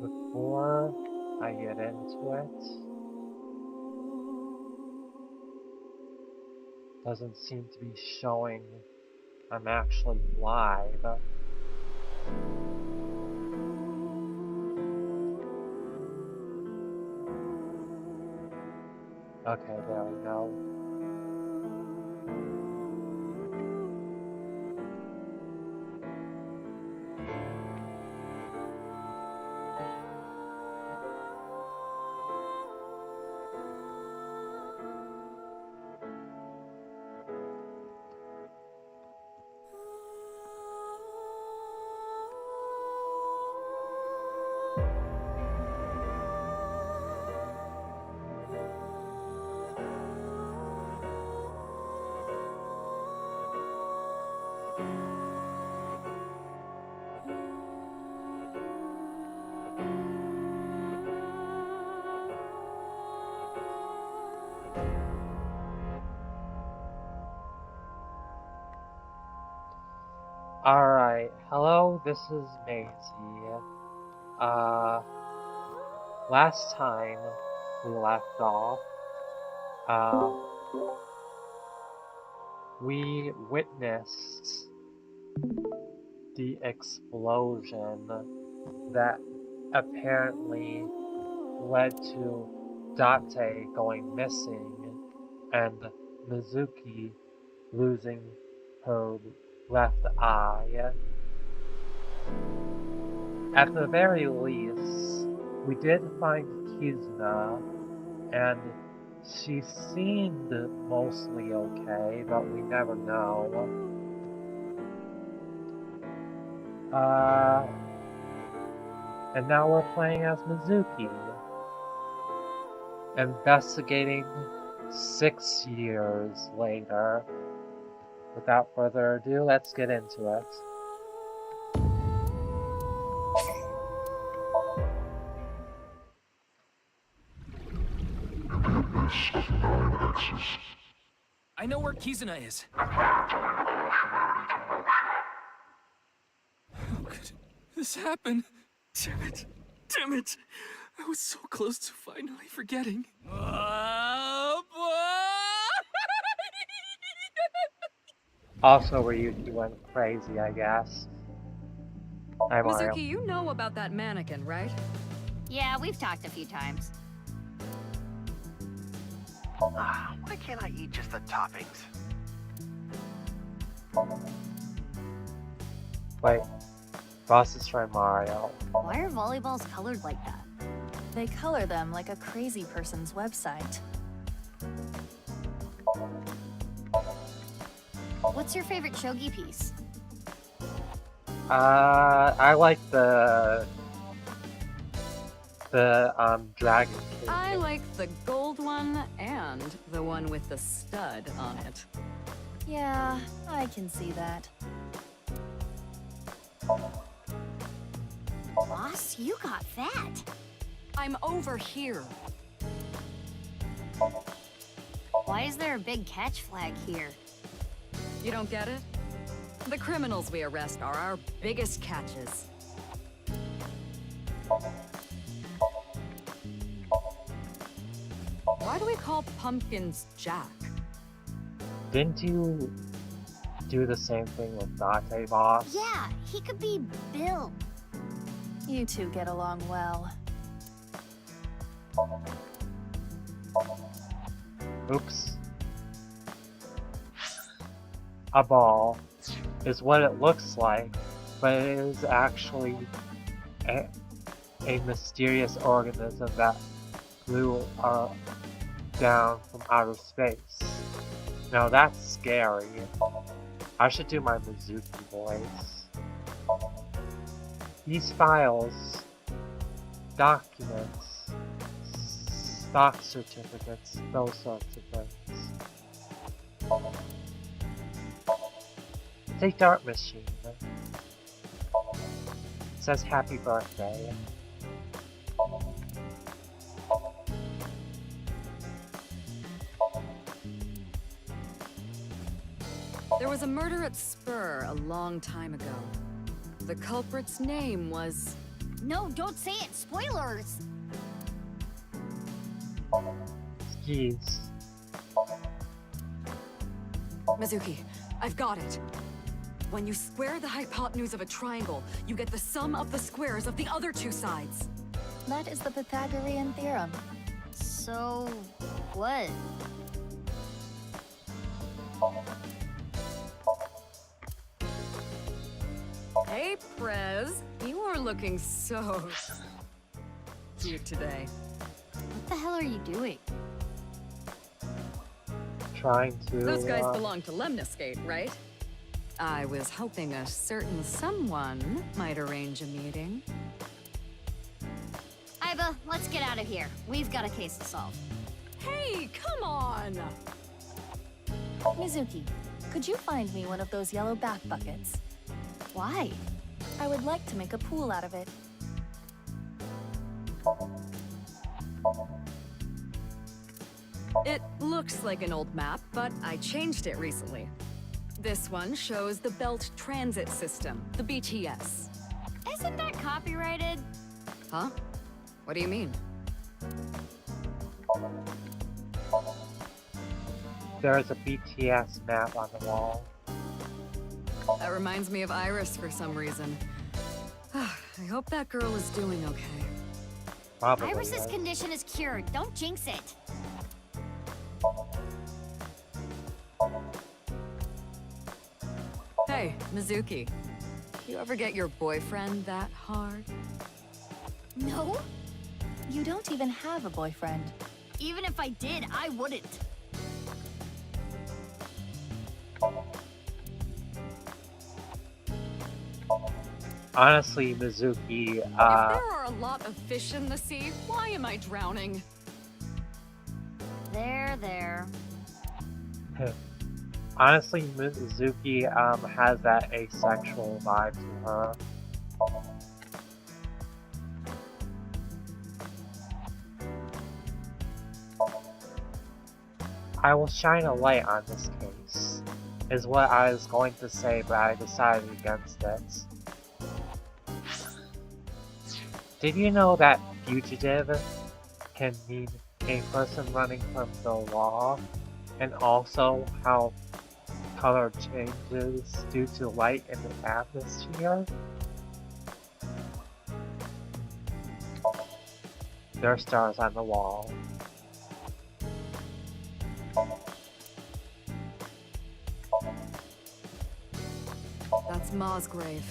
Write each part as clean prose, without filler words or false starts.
Before I get into it, doesn't seem to be showing I'm actually live. Okay, there we go. Alright, hello, this is Mazey. Last time we left off, we witnessed the explosion that apparently led to Date going missing and Mizuki losing her left eye. At the very least, we did find Kizuna, and she seemed mostly okay, but we never know. And now we're playing as Mizuki, investigating 6 years later. Without further ado, let's get into it. I know where Kizuna is. How could this happen? Damn it. Damn it. I was so close to finally forgetting. Also, Ryuki went crazy, I guess. Hi, Mario. Mizuki, you know about that mannequin, right? Yeah, we've talked a few times. Why can't I eat just the toppings? Wait, boss is trying Mario. Why are volleyballs colored like that? They color them like a crazy person's website. What's your favorite shogi piece? I like the Dragon King. I like the gold one and the one with the stud on it. Yeah, I can see that. Boss, you got fat. I'm over here. Why is there a big catch flag here? You don't get it? The criminals we arrest are our biggest catches. Why do we call pumpkins Jack? Didn't you do the same thing with Date, boss? Yeah, he could be Bill. You two get along well. Oops. A ball is what it looks like, but it is actually a mysterious organism that flew down from outer space. Now that's scary. I should do my Mizuki voice. These files, documents, stock certificates, those sorts of things. Take Dart Machine. It says happy birthday. There was a murder at Spur a long time ago. The culprit's name was No, don't say it. Spoilers. Jeez. Mizuki, I've got it. When you square the hypotenuse of a triangle, you get the sum of the squares of the other two sides. That is the Pythagorean theorem. So, what? Hey, Prez. You are looking so cute today. What the hell are you doing? Trying to. Those guys belong to Lemniscate, right? I was hoping a certain someone might arrange a meeting. Iba, let's get out of here. We've got a case to solve. Hey, come on! Mizuki, could you find me one of those yellow bath buckets? Why? I would like to make a pool out of it. It looks like an old map, but I changed it recently. This one shows the Belt Transit System, the BTS. Isn't that copyrighted? Huh? What do you mean? There is a BTS map on the wall. That reminds me of Iris for some reason. I hope that girl is doing okay. Probably. Iris's right? condition is cured. Don't jinx it. Hey, Mizuki. You ever get your boyfriend that hard? No? You don't even have a boyfriend. Even if I did, I wouldn't. Honestly, Mizuki, If there are a lot of fish in the sea, why am I drowning? There. honestly, Mizuki has that asexual vibe to her. I will shine a light on this case, is what I was going to say, but I decided against it. Did you know that fugitive can mean a person running from the law, and also how color changes due to light in the atmosphere? There are stars on the wall. That's Ma's grave.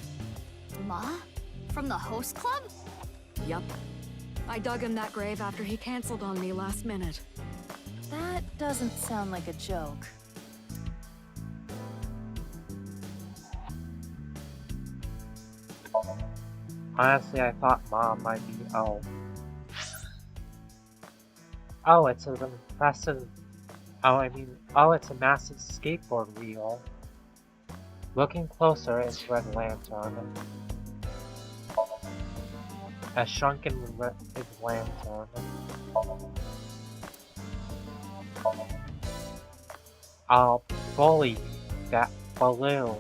Ma? From the host club? Yup. I dug him that grave after he canceled on me last minute. That doesn't sound like a joke. Honestly, I thought Mom might be Oh, it's an impressive... it's a massive skateboard wheel. Looking closer, it's Red Lantern. A shrunken red lantern. I'll bully that balloon,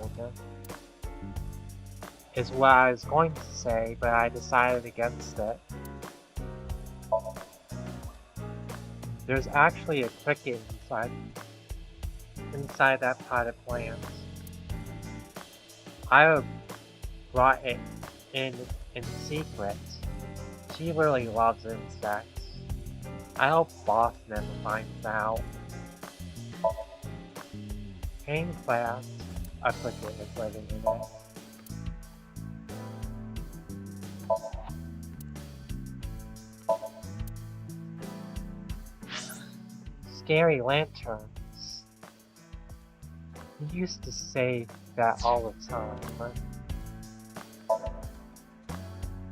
is what I was going to say, but I decided against it. There's actually a cricket inside that pot of plants. I have brought it in secret. She really loves insects. I hope Boss never finds out. Hang fast, a cricket is living in it. Scary lanterns. You used to say that all the time.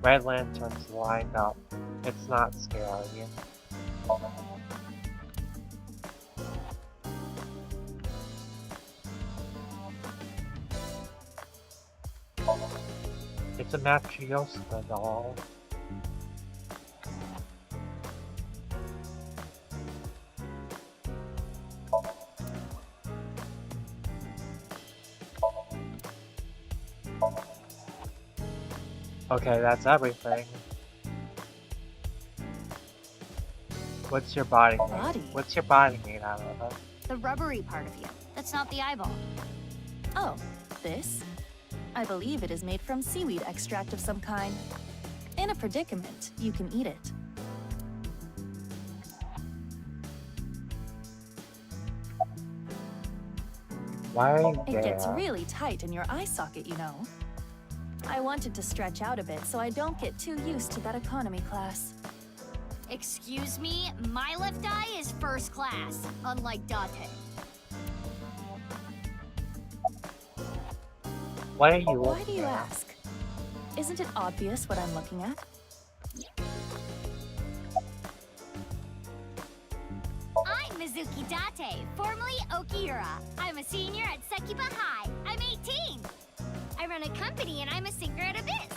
Red lanterns lined up. It's not scary. It's a Matryoshka doll. Okay, that's everything. What's your body made? Body? What's your body made out of? The rubbery part of you. That's not the eyeball. Oh, this? I believe it is made from seaweed extract of some kind. In a predicament, you can eat it. Why are you It there? gets really tight in your eye socket, you know. I wanted to stretch out a bit so I don't get too used to that economy class. Excuse me, my left eye is first class, unlike Date. What are you Why looking do you at? ask? Isn't it obvious what I'm looking at? I'm Mizuki Date, formerly Okiura. I'm a senior at Sekiba High. I'm 18. I run a company and I'm a singer at Abyss.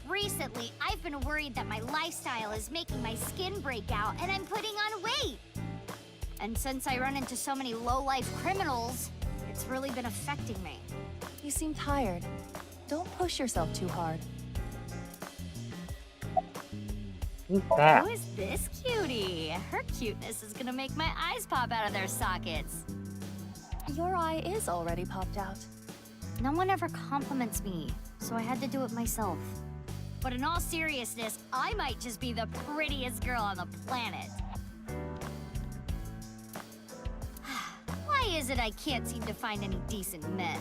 Recently, I've been worried that my lifestyle is making my skin break out and I'm putting on weight. And since I run into so many low-life criminals, it's really been affecting me. You seem tired. Don't push yourself too hard. Who's that? Who is this cutie? Her cuteness is gonna make my eyes pop out of their sockets. Your eye is already popped out. No one ever compliments me, so I had to do it myself. But in all seriousness, I might just be the prettiest girl on the planet. Why is it I can't seem to find any decent men?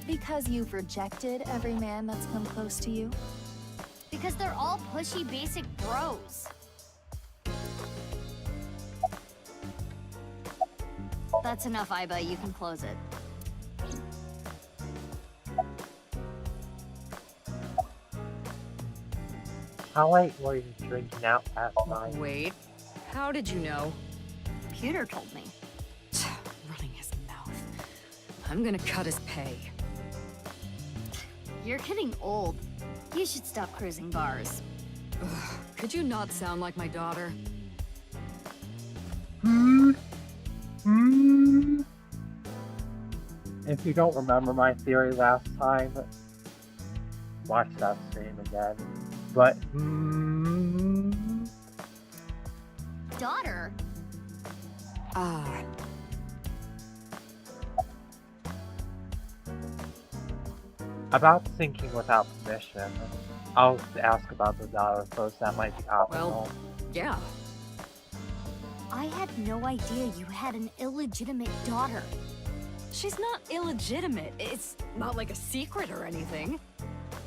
Because you've rejected every man that's come close to you? Because they're all pushy basic bros. That's enough, Iba. You can close it. How late were you drinking out last night? Wait, how did you know? Pewter told me. Running his mouth. I'm gonna cut his pay. You're getting old. You should stop cruising bars. Ugh, could you not sound like my daughter? If you don't remember my theory last time, watch that stream again. But, Daughter? Ah, about thinking without permission, I'll ask about the daughter first, that might be optional. yeah. I had no idea you had an illegitimate daughter. She's not illegitimate. It's not like a secret or anything.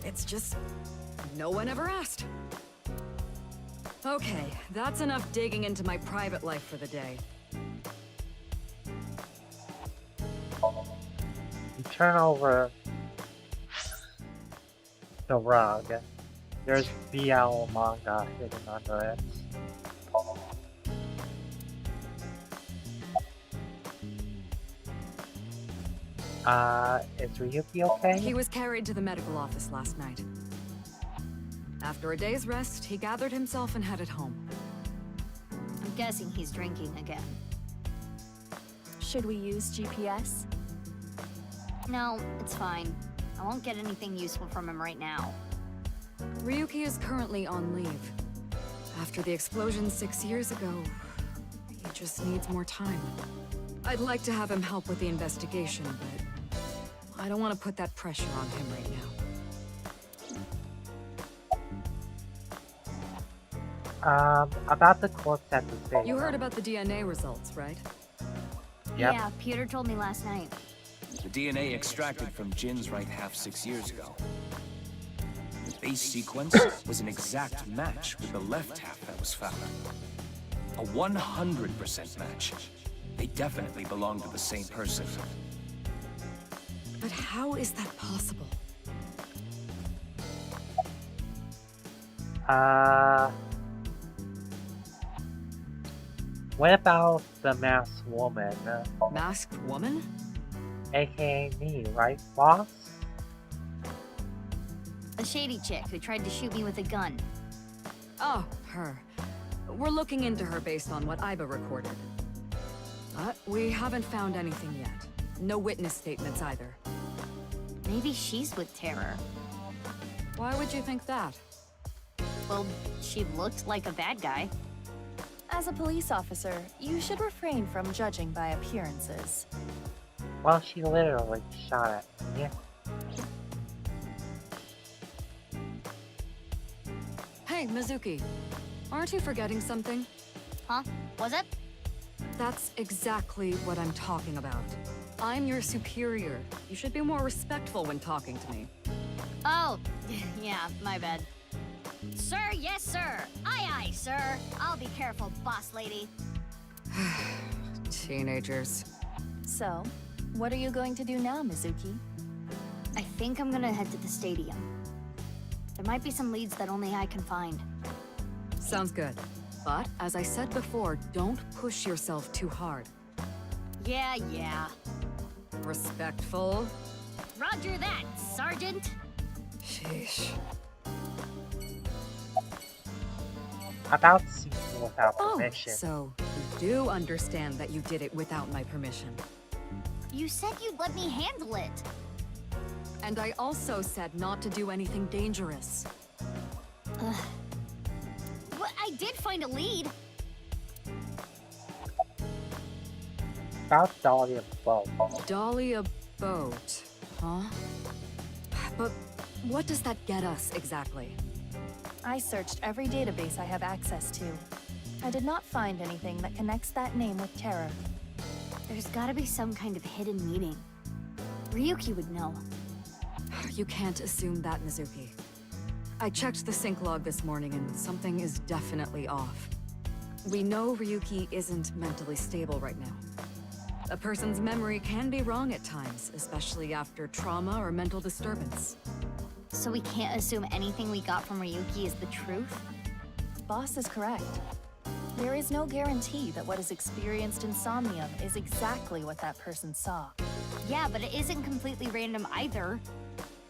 It's just no one ever asked. Okay, that's enough digging into my private life for the day. You turn over the rug. There's BL manga hidden under it. Is Ryuki okay? He was carried to the medical office last night. After a day's rest, he gathered himself and headed home. I'm guessing he's drinking again. Should we use GPS? No, it's fine. I won't get anything useful from him right now. Ryuki is currently on leave. After the explosion 6 years ago, he just needs more time. I'd like to have him help with the investigation, but I don't want to put that pressure on him right now. About the corpse at the station. You heard about the DNA results, right? Yep. Yeah, Pewter told me last night. The DNA extracted from Jin's right half 6 years ago. The base sequence was an exact match with the left half that was found. A 100% match. They definitely belong to the same person. But how is that possible? What about the masked woman? Masked woman? AKA me, right, boss? The shady chick who tried to shoot me with a gun. Oh, her. We're looking into her based on what Iba recorded. But we haven't found anything yet. No witness statements either. Maybe she's with Terror. Why would you think that? Well, she looked like a bad guy. As a police officer, you should refrain from judging by appearances. Well, she literally shot at me. Hey, Mizuki. Aren't you forgetting something? Huh? Was it? That's exactly what I'm talking about. I'm your superior. You should be more respectful when talking to me. Oh, yeah, my bad. Sir, yes, sir. Aye, aye, sir. I'll be careful, boss lady. Teenagers. So, what are you going to do now, Mizuki? I think I'm gonna head to the stadium. There might be some leads that only I can find. Sounds good. But, as I said before, don't push yourself too hard. Yeah. Respectful? Roger that, Sergeant. How Sheesh. about seeing without Oh, permission? so you do understand that you did it without my permission. You said you'd let me handle it. And I also said not to do anything dangerous. But I did find a lead. About Dahlia Boat. Dahlia boat, huh? But what does that get us exactly? I searched every database I have access to. I did not find anything that connects that name with terror. There's gotta be some kind of hidden meaning. Ryuki would know. You can't assume that, Mizuki. I checked the sync log this morning and something is definitely off. We know Ryuki isn't mentally stable right now. A person's memory can be wrong at times, especially after trauma or mental disturbance. So we can't assume anything we got from Ryuki is the truth? Boss is correct. There is no guarantee that what is experienced in Somnium is exactly what that person saw. Yeah, but it isn't completely random either.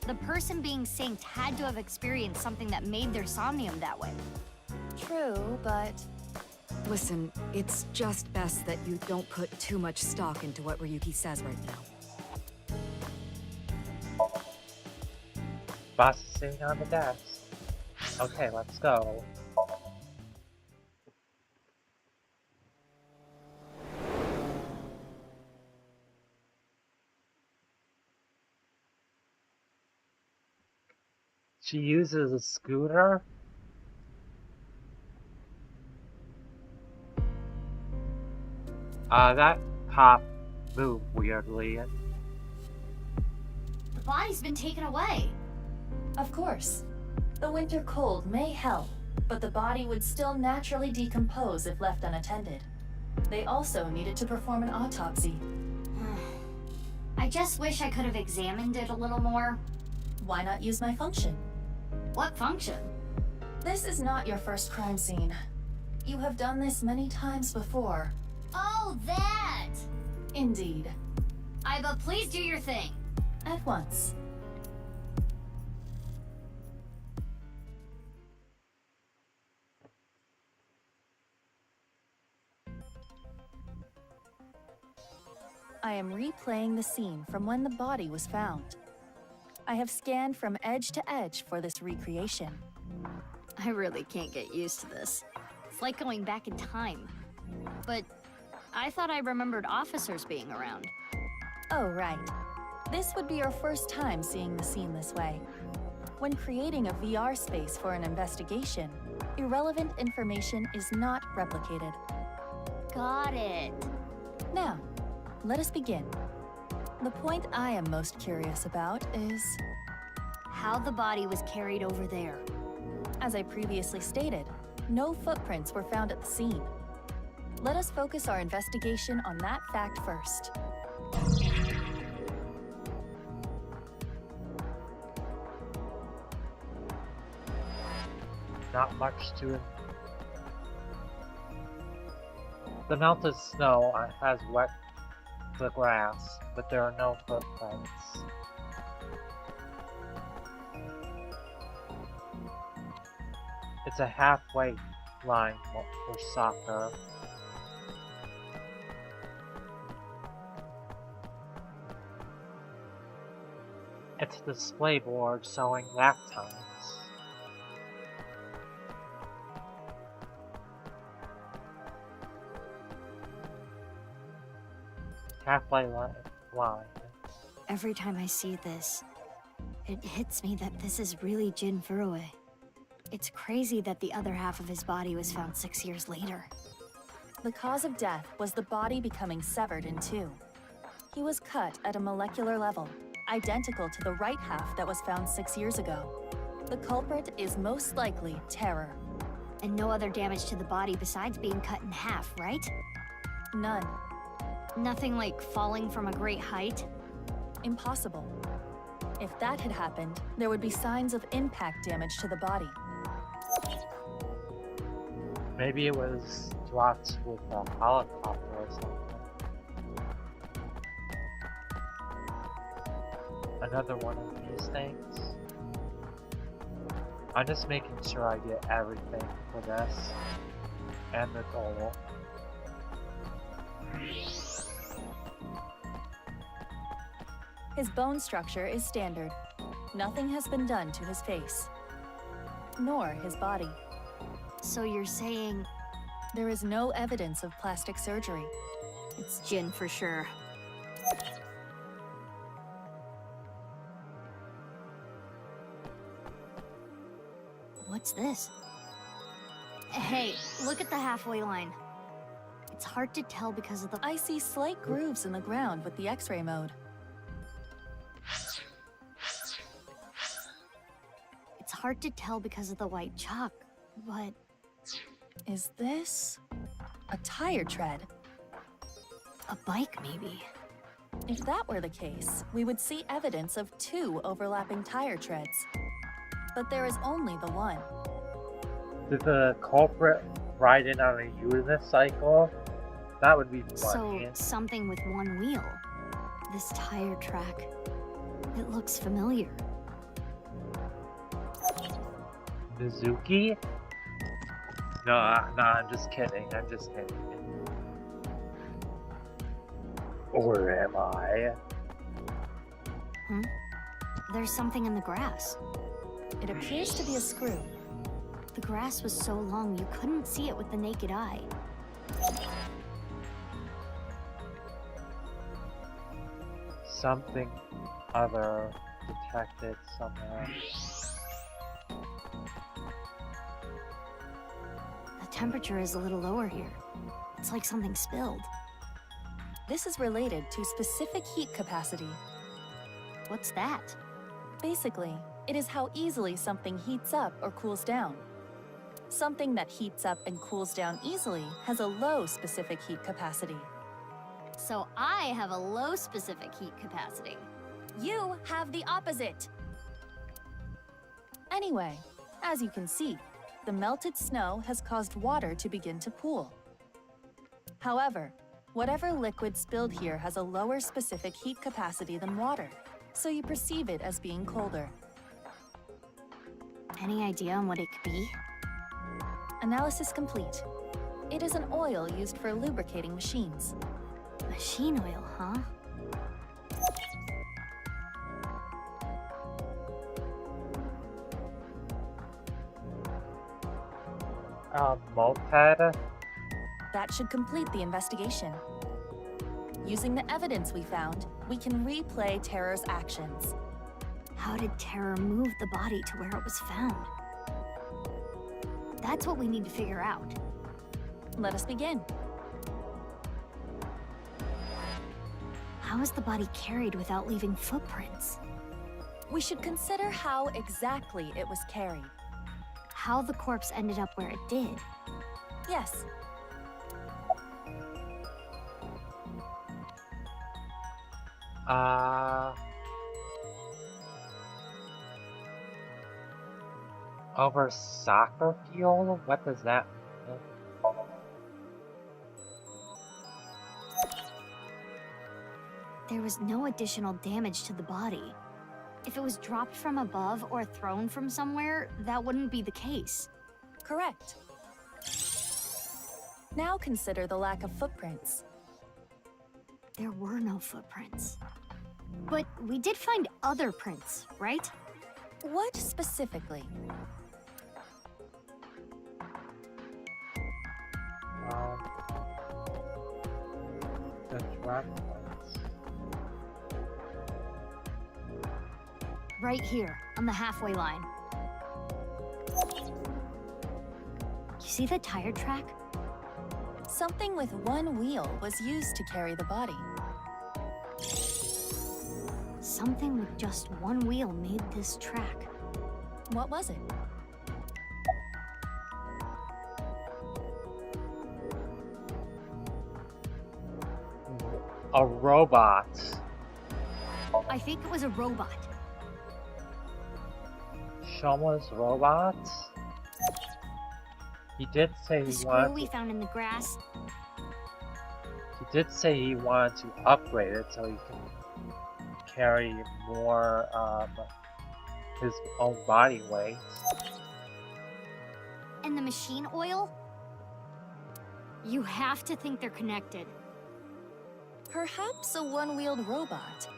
The person being synced had to have experienced something that made their Somnium that way. True, but Listen, it's just best that you don't put too much stock into what Ryuki says right now. Boss is sitting on the desk. Okay, let's go. She uses a scooter? That cop moved weirdly. The body's been taken away. of course, the winter cold may help, but the body would still naturally decompose if left unattended. They also needed to perform an autopsy. I just wish I could have examined it a little more. Why not use my function? What function? This is not your first crime scene. You have done this many times before. Oh, that! Indeed. Aiba, please do your thing. At once. I am replaying the scene from when the body was found. I have scanned from edge to edge for this recreation. I really can't get used to this. It's like going back in time. But I thought I remembered officers being around. Oh, right. This would be your first time seeing the scene this way. When creating a VR space for an investigation, irrelevant information is not replicated. Got it. Now, let us begin. The point I am most curious about is, How the body was carried over there. as I previously stated, no footprints were found at the scene. Let us focus our investigation on that fact first. Not much to it. The melted snow has wet the grass, but there are no footprints. It's a halfway line for soccer. It's a display board showing lap times. halfway line. Every time I see this, it hits me that this is really Jin Furue. It's crazy that the other half of his body was found 6 years later. The cause of death was the body becoming severed in two. He was cut at a molecular level, identical to the right half that was found 6 years ago. The culprit is most likely Terror. And no other damage to the body besides being cut in half, right? None. Nothing like falling from a great height? Impossible. If that had happened, there would be signs of impact damage to the body. Maybe it was dropped with a helicopter or something. Another one of these things. I'm just making sure I get everything for this and the goal. His bone structure is standard. Nothing has been done to his face, nor his body. So you're saying There is no evidence of plastic surgery. it's Jin for sure. What's this? Hey, look at the halfway line. It's hard to tell because of the... I see slight grooves in the ground with the X-ray mode. It's hard to tell because of the white chalk, but... Is this a tire tread? a bike, maybe. If that were the case, we would see evidence of 2 overlapping tire treads. But there is only the one. Did the culprit ride in on a unicycle? That would be So, funny. something with one wheel. This tire track. It looks familiar. Mizuki? No, I'm just kidding. I'm just kidding. Or am I? There's something in the grass. It appears to be a screw. The grass was so long you couldn't see it with the naked eye. Something other detected somewhere. The temperature is a little lower here. It's like something spilled. This is related to specific heat capacity. What's that? Basically, it is how easily something heats up or cools down. Something that heats up and cools down easily has a low specific heat capacity. So I have a low specific heat capacity. You have the opposite! Anyway, as you can see, the melted snow has caused water to begin to pool. However, whatever liquid spilled here has a lower specific heat capacity than water, so you perceive it as being colder. Any idea on what it could be? Analysis complete. It is an oil used for lubricating machines. Machine oil, huh? Moped? That should complete the investigation. Using the evidence we found, we can replay Terror's actions. How did Terror move the body to where it was found? That's what we need to figure out. Let us begin. How is the body carried without leaving footprints? We should consider how exactly it was carried. How the corpse ended up where it did. Yes, Over soccer field? What does that mean? There was no additional damage to the body. If it was dropped from above or thrown from somewhere, that wouldn't be the case. correct. Now consider the lack of footprints. There were no footprints. But we did find other prints, right? What specifically? The track one. Right here, on the halfway line. You see the tire track? Something with one wheel was used to carry the body. Something with just one wheel made this track. What was it? A robot. I think it was a robot. Shoma's robot? He did say The he screw we wanted. found in the grass. He did say he wanted to upgrade it so he can carry more his own body weight. And the machine oil? You have to think they're connected. Perhaps a one-wheeled robot.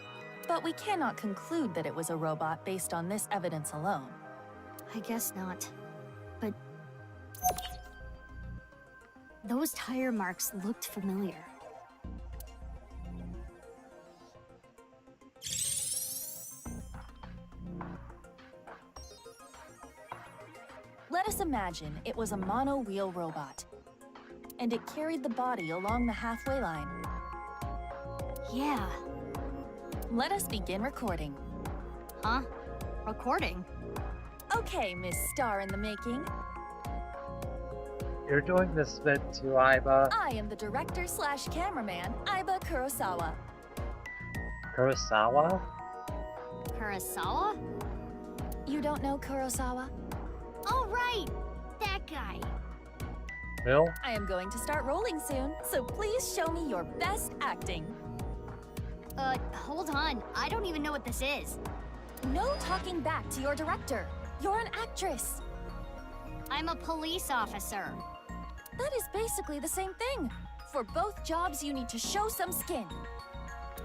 But we cannot conclude that it was a robot based on this evidence alone. I guess not. But those tire marks looked familiar. Let us imagine it was a mono-wheel robot. And it carried the body along the halfway line. Yeah. Let us begin recording. Huh? Recording? Okay, Miss Star in the Making. You're doing this bit too, Aiba. I am the director/cameraman, Aiba Kurosawa. Kurosawa? Kurosawa? You don't know Kurosawa? Oh, right! That guy. Bill? I am going to start rolling soon, so please show me your best acting. Hold on. I don't even know what this is. No talking back to your director. You're an actress. I'm a police officer. That is basically the same thing. For both jobs, you need to show some skin.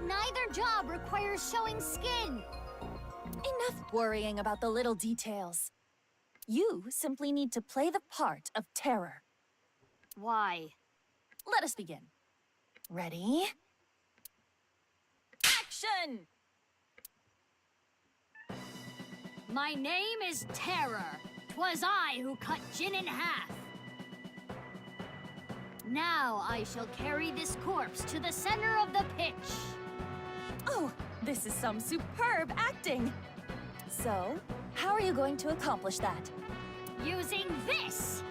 Neither job requires showing skin. Enough worrying about the little details. You simply need to play the part of terror. Why? Let us begin. Ready? Action! My name is Terror. 'Twas I who cut Jin in half. Now I shall carry this corpse to the center of the pitch. Oh, this is some superb acting. So, how are you going to accomplish that? Using this!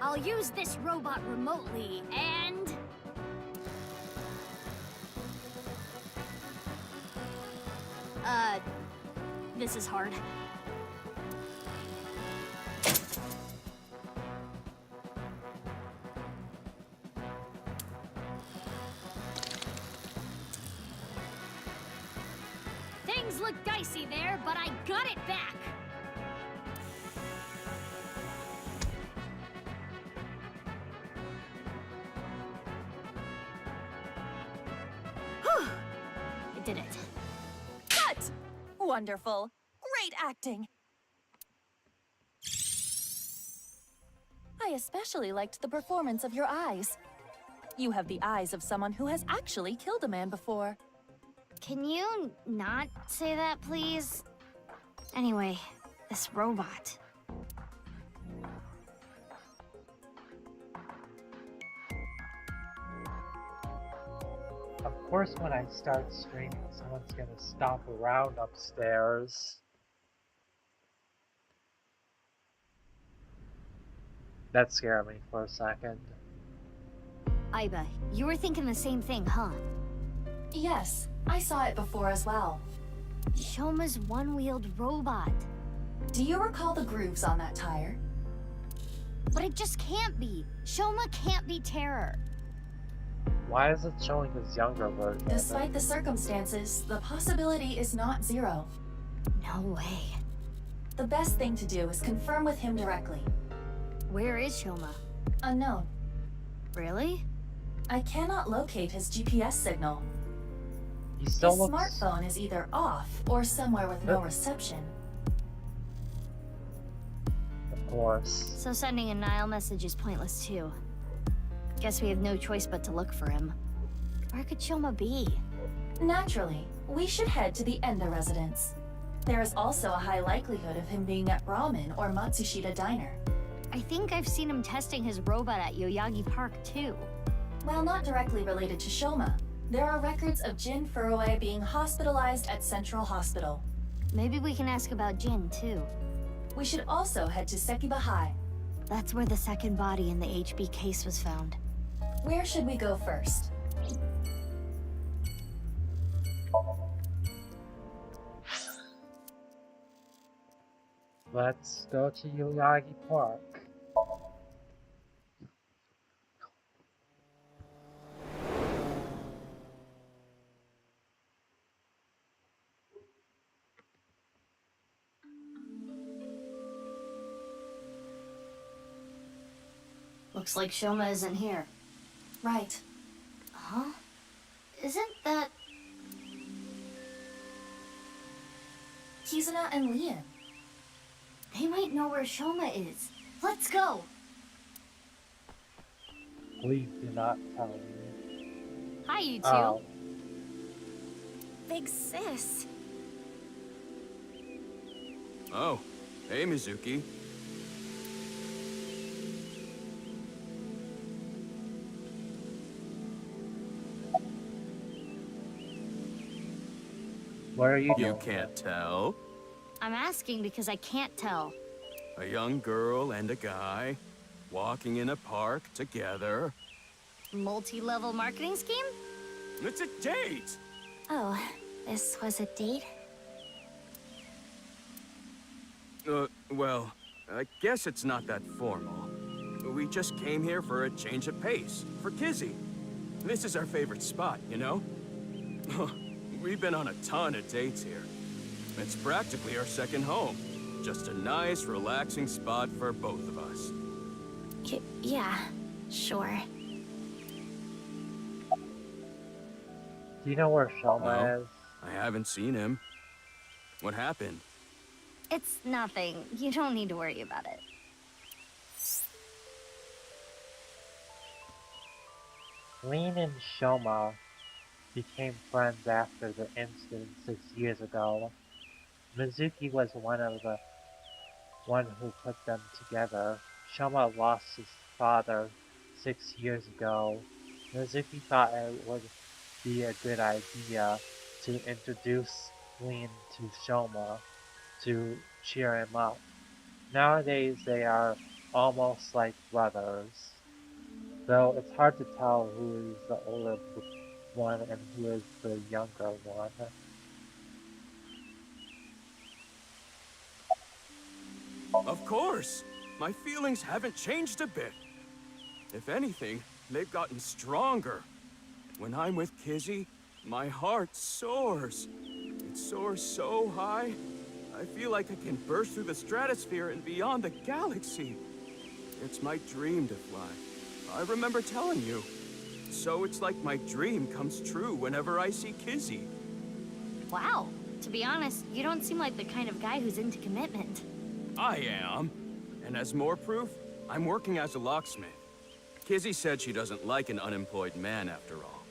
I'll use this robot remotely, and... This is hard. Things look dicey there, but I got it back! Whew! I did it. Cut! Wonderful. Great acting. I especially liked the performance of your eyes. You have the eyes of someone who has actually killed a man before. Can you not say that, please? Anyway, this robot. Of course, when I start streaming, someone's gonna stomp around upstairs. That scared me for a second. Aiba, you were thinking the same thing, huh? Yes, I saw it before as well. Shoma's one-wheeled robot. Do you recall the grooves on that tire? But it just can't be. Shoma can't be Terror. Why is it showing his younger version? Despite the circumstances, the possibility is not zero. No way. The best thing to do is confirm with him directly. Where is Shoma? Unknown. Really? I cannot locate his GPS signal. He His still looks. smartphone is either off or somewhere with no reception. Of course. So sending a Nile message is pointless too. Guess we have no choice but to look for him. Where could Shoma be? Naturally, we should head to the Enda residence. There is also a high likelihood of him being at Ramen or Matsushita Diner. I think I've seen him testing his robot at Yoyagi Park, too. While not directly related to Shoma, there are records of Jin Furue being hospitalized at Central Hospital. Maybe we can ask about Jin, too. We should also head to Sekiba High. That's where the second body in the HB case was found. Where should we go first? Let's go to Yoyagi Park. Looks like Shoma isn't here. Right. Huh? Isn't that... Kizuna and Lian. They might know where Shoma is. Let's go! Please do not tell me. Hi, you two. Oh, Big sis. Oh, hey, Mizuki. what are you You doing? can't tell. I'm asking because I can't tell. A young girl and a guy walking in a park together. Multi-level marketing scheme? It's a date! Oh, this was a date? Well, I guess it's not that formal. We just came here for a change of pace, for Kizzy. This is our favorite spot, you know? We've been on a ton of dates here. It's practically our second home. Just a nice, relaxing spot for both of us. Yeah, sure. Do you know where Shoma Well, is? I haven't seen him. What happened? It's nothing. You don't need to worry about it. Lin and Shoma became friends after the incident 6 years ago. Mizuki was one who put them together. Shoma lost his father 6 years ago. Mizuki thought it would be a good idea to introduce Lin to Shoma to cheer him up. Nowadays they are almost like brothers, though it's hard to tell who is the older one and who is the younger one. Of course! My feelings haven't changed a bit. If anything, they've gotten stronger. When I'm with Kizzy, my heart soars. It soars so high, I feel like I can burst through the stratosphere and beyond the galaxy. It's my dream to fly. I remember telling you. So it's like my dream comes true whenever I see Kizzy. Wow. To be honest, you don't seem like the kind of guy who's into commitment. I am. And as more proof, I'm working as a locksmith. Kizzy said she doesn't like an unemployed man after all.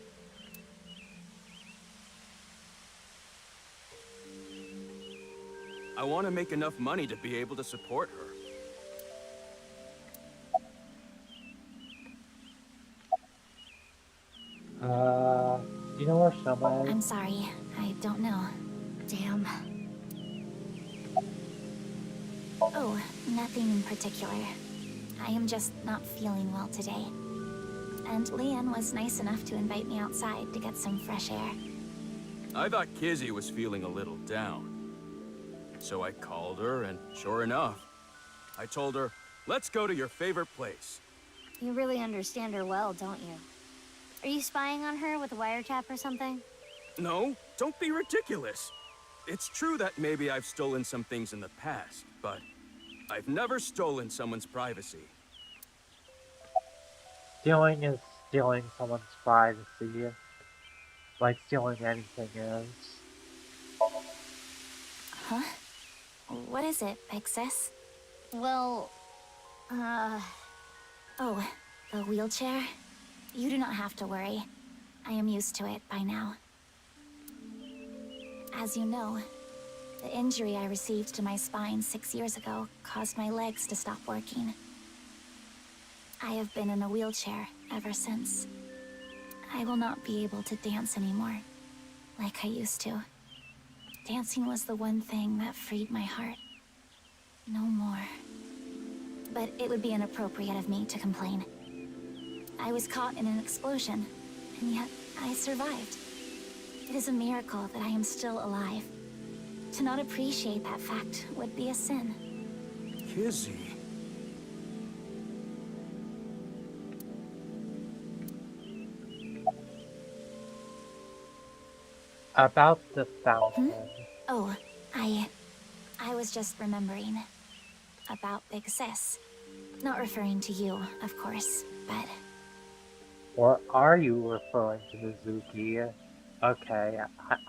I want to make enough money to be able to support her. Do you know where Shoma is? I'm sorry. I don't know. Damn. Oh, nothing in particular. I am just not feeling well today. And Leanne was nice enough to invite me outside to get some fresh air. I thought Kizzy was feeling a little down. So I called her, and sure enough, I told her, let's go to your favorite place. You really understand her well, don't you? Are you spying on her with a wiretap or something? No, don't be ridiculous. It's true that maybe I've stolen some things in the past, but I've never stolen someone's privacy. Stealing is stealing someone's privacy, like stealing anything is. Huh? What is it, Big Sis? Well, Oh, the wheelchair? You do not have to worry. I am used to it by now. As you know, the injury I received to my spine 6 years ago caused my legs to stop working. I have been in a wheelchair ever since. I will not be able to dance anymore, like I used to. Dancing was the one thing that freed my heart. No more. But it would be inappropriate of me to complain. I was caught in an explosion, and yet I survived. It is a miracle that I am still alive. To not appreciate that fact would be a sin. Kizzy. About the fountain. Oh, I was just remembering about Big Sis. Not referring to you, of course, but Or are you referring to Mizuki? Okay,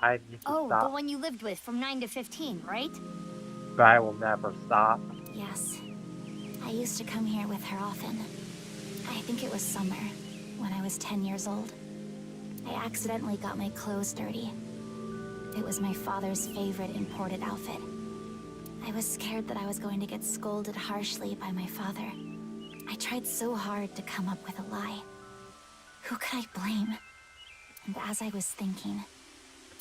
I need to Oh, stop, the one you lived with from 9 to 15, right? but I will never stop. yes. I used to come here with her often. I think it was summer, when I was 10 years old. I accidentally got my clothes dirty. It was my father's favorite imported outfit. I was scared that I was going to get scolded harshly by my father. I tried so hard to come up with a lie. Who could I blame? And as I was thinking,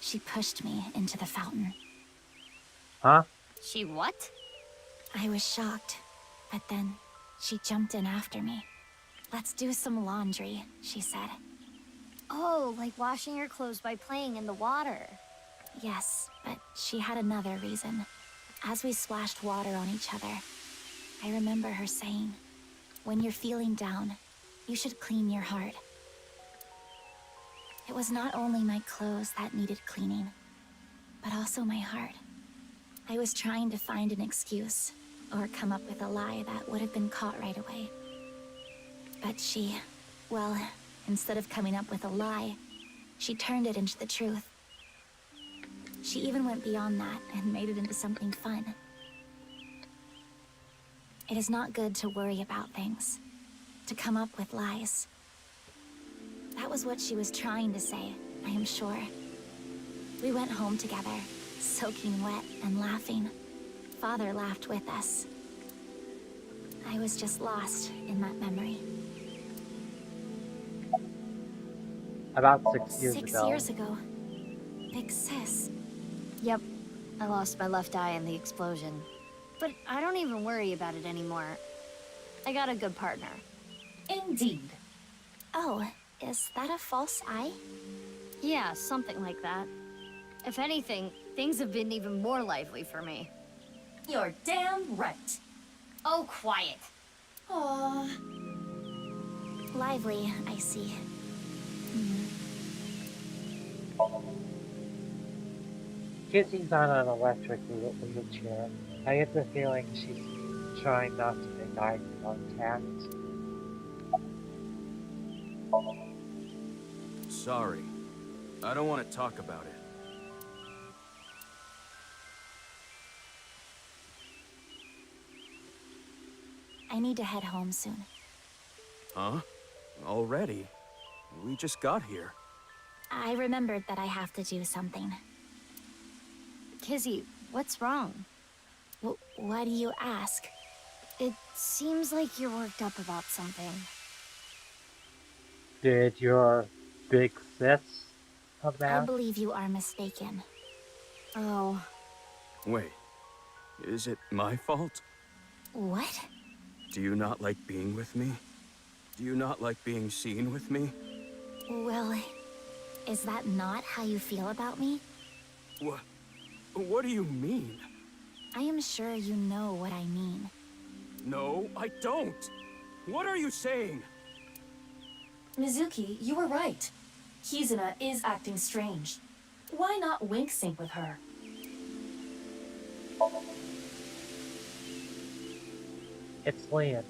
she pushed me into the fountain. Huh? She what? I was shocked, but then she jumped in after me. Let's do some laundry, she said. Oh, like washing your clothes by playing in the water. Yes, but she had another reason. As we splashed water on each other, I remember her saying, when you're feeling down, you should clean your heart. It was not only my clothes that needed cleaning, but also my heart. I was trying to find an excuse, or come up with a lie that would have been caught right away. But she, well, instead of coming up with a lie, she turned it into the truth. She even went beyond that and made it into something fun. It is not good to worry about things, to come up with lies. That was what she was trying to say, I am sure. We went home together, soaking wet and laughing. Father laughed with us. I was just lost in that memory. About 6 years 6 ago. years ago. Big Sis. Yep, I lost my left eye in the explosion. But I don't even worry about it anymore. I got a good partner. Indeed. Oh, is that a false eye? Yeah, something like that. If anything, things have been even more lively for me. You're damn right. Oh, quiet. Aww. Lively, I see. Kizzy's on an electric wheelchair. I get the feeling she's trying not to make eye contact. Sorry. I don't want to talk about it. I need to head home soon. Huh? Already? We just got here. I remembered that I have to do something. Kizzy, what's wrong? Why do you ask? It seems like you're worked up about something. Did your big sis come I back? believe you are mistaken. Oh, Wait. Is it my fault? What? Do you not like being with me? Do you not like being seen with me? Well, is that not how you feel about me? What do you mean? I am sure you know what I mean. No, I don't. What are you saying? Mizuki, you were right. Kizuna is acting strange. Why not wink sync with her? It's Liam.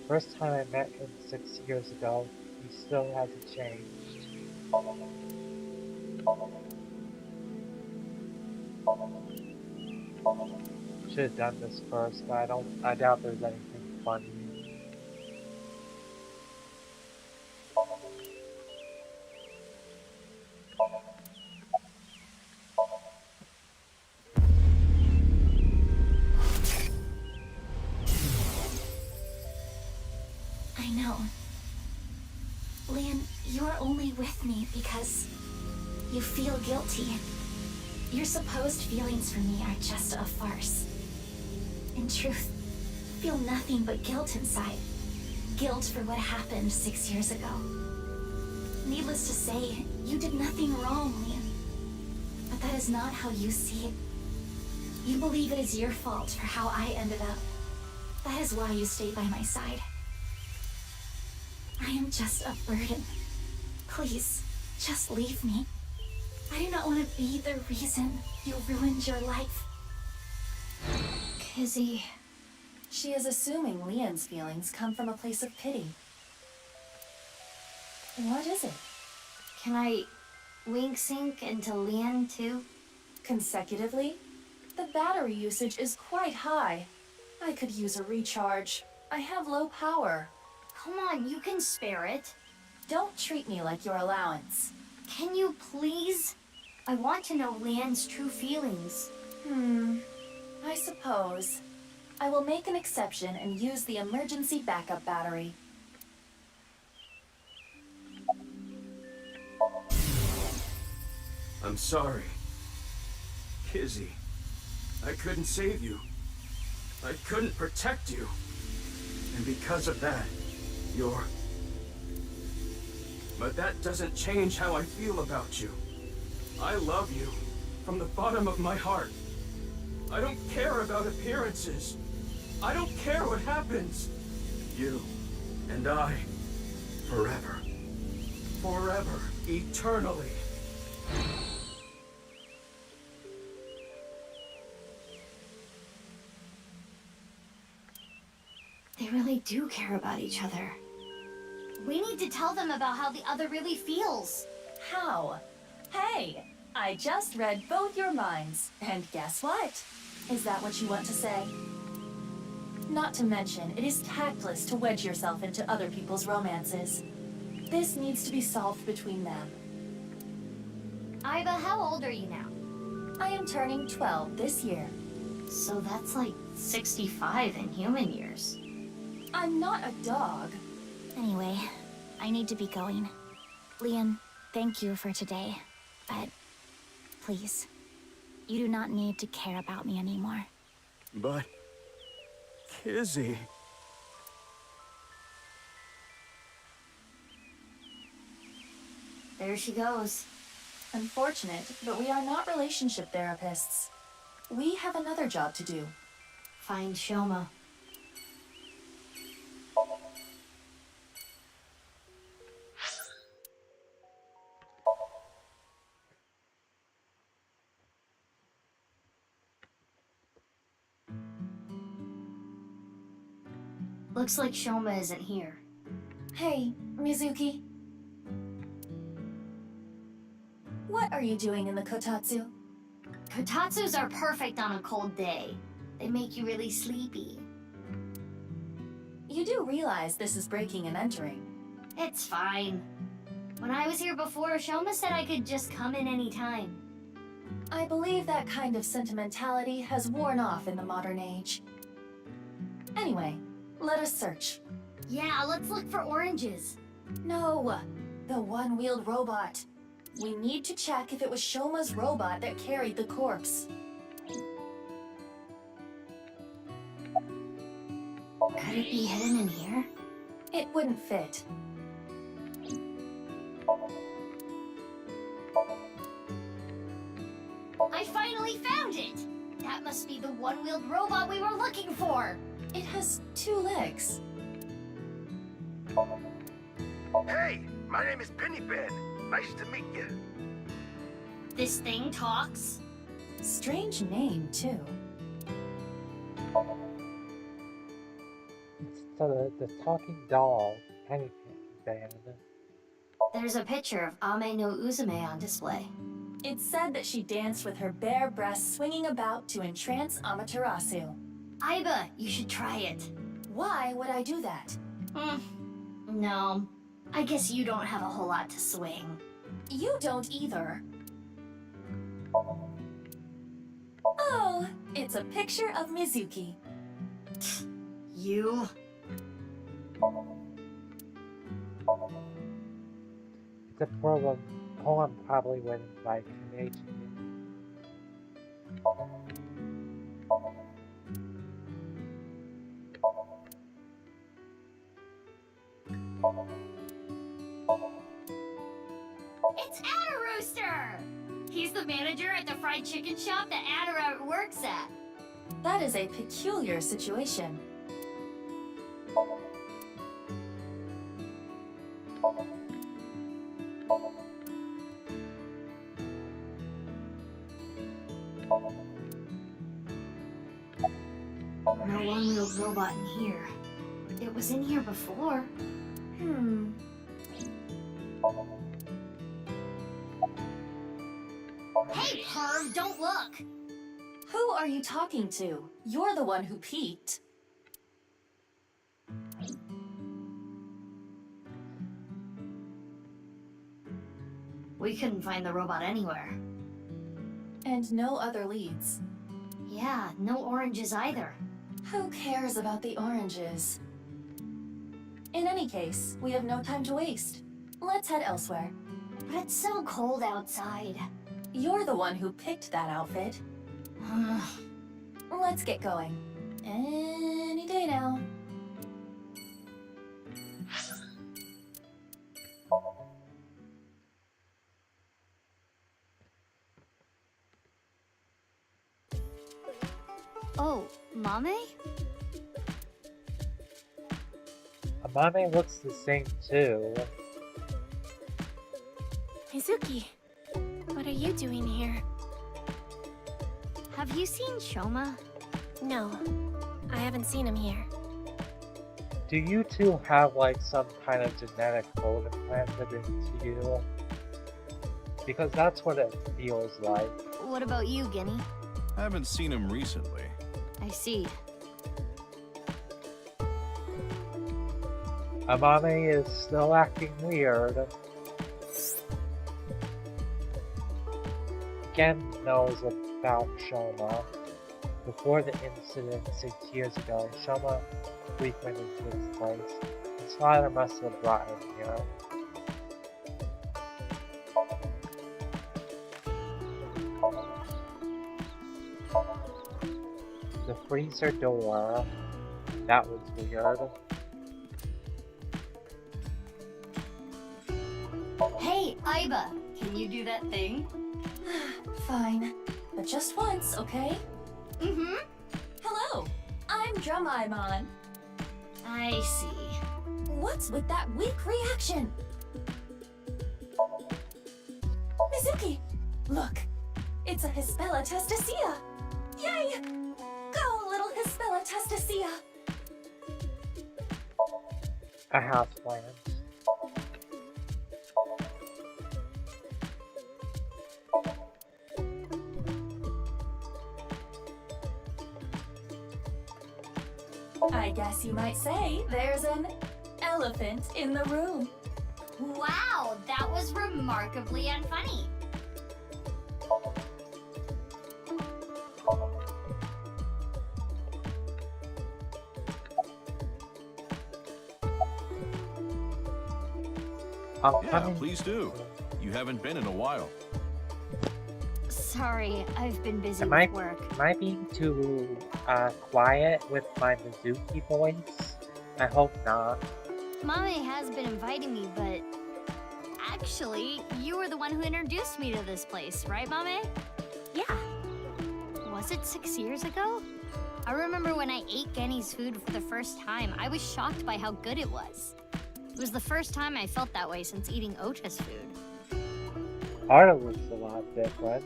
First time I met him 6 years ago, he still hasn't changed. Should have done this first, but I doubt there's anything funny. me because you feel guilty. Your supposed feelings for me are just a farce. In truth, I feel nothing but guilt inside. Guilt for what happened 6 years ago. Needless to say, you did nothing wrong, Liam. But that is not how you see it. You believe it is your fault for how I ended up. That is why you stay by my side. I am just a burden. Please, just leave me. I do not want to be the reason you ruined your life. Kizzy. She is assuming Leon's feelings come from a place of pity. What is it? Can I wink sync into Leon too? Consecutively? The battery usage is quite high. I could use a recharge. I have low power. Come on, you can spare it. Don't treat me like your allowance. Can you please? I want to know Leon's true feelings. I suppose. I will make an exception and use the emergency backup battery. I'm sorry. Kizzy. I couldn't save you. I couldn't protect you. And because of that, you're... But that doesn't change how I feel about you. I love you from the bottom of my heart. I don't care about appearances. I don't care what happens. You and I, forever. Forever. Eternally. They really do care about each other. We need to tell them about how the other really feels. How? Hey, I just read both your minds. And guess what? Is that what you want to say? Not to mention, it is tactless to wedge yourself into other people's romances. This needs to be solved between them. Iba, how old are you now? I am turning 12 this year. So that's like 65 in human years. I'm not a dog. Anyway, I need to be going. Leon, thank you for today. But please, you do not need to care about me anymore. But... Kizzy... There she goes. Unfortunate, but we are not relationship therapists. We have another job to do. Find Shoma. Looks like Shoma isn't here. Hey, Mizuki. What are you doing in the kotatsu? Kotatsus are perfect on a cold day. They make you really sleepy. You do realize this is breaking and entering. It's fine. When I was here before, Shoma said I could just come in any time. I believe that kind of sentimentality has worn off in the modern age. Anyway, let us search. Yeah, let's look for oranges. No, the one-wheeled robot. We need to check if it was Shoma's robot that carried the corpse. Could it be hidden in here? It wouldn't fit. I finally found it! That must be the one-wheeled robot we were looking for! It has 2 legs. Hey, my name is Penny Ben. Nice to meet you. This thing talks? Strange name, too. So the talking doll, Penny Band. There's a picture of Ame no Uzume on display. It said that she danced with her bare breasts swinging about to entrance Amaterasu. Iba, you should try it. Why would I do that? No. I guess you don't have a whole lot to swing. You don't either. Oh, it's a picture of Mizuki. You? The poem probably went by Canadian. It's Rooster! He's the manager at the fried chicken shop that Adara works at. That is a peculiar situation. No one-wheeled robot in here. It was in here before. Hey, perv, don't look! Who are you talking to? You're the one who peeked. We couldn't find the robot anywhere. And no other leads. Yeah, no oranges either. Who cares about the oranges? In any case, we have no time to waste. Let's head elsewhere. But it's so cold outside. You're the one who picked that outfit. Let's get going. Any day now. Oh, Mame? Amame looks the same too. Mizuki, what are you doing here? Have you seen Shoma? No, I haven't seen him here. Do you two have like some kind of genetic code implanted into you? Because that's what it feels like. What about you, Guinea? I haven't seen him recently. I see. Amame is still acting weird. Gen knows about Shoma. Before the incident 6 years ago, Shoma frequented this place. His father must have brought him here. The freezer door. That was weird. Hey, Aiba, can you do that thing? Fine. But just once, okay? Mm-hmm. Hello! I'm Drumaimon. I see. What's with that weak reaction? Mizuki! Look! It's a Hispella testacea! Yay! Go, little Hispella testacea! A houseplant. I guess you might say there's an elephant in the room. Wow, that was remarkably unfunny. Yeah, please do. You haven't been in a while. Sorry, I've been busy Am with work. I being too quiet with my Mizuki voice? I hope not. Mame has been inviting me, but actually, you were the one who introduced me to this place, right, Mame? Yeah, Was it 6 years ago? I remember when I ate Genny's food for the first time, I was shocked by how good it was. It was the first time I felt that way since eating Ota's food. Art looks a lot different.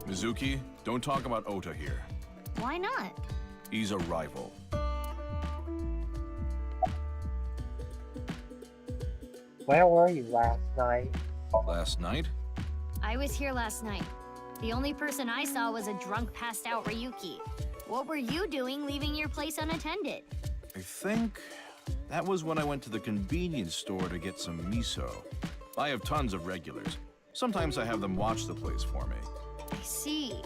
Mizuki, don't talk about Ota here. Why not? He's a rival. Where were you last night? Last night? I was here last night. The only person I saw was a drunk, passed out Ryuki. What were you doing leaving your place unattended? I think that was when I went to the convenience store to get some miso. I have tons of regulars. Sometimes I have them watch the place for me. I see.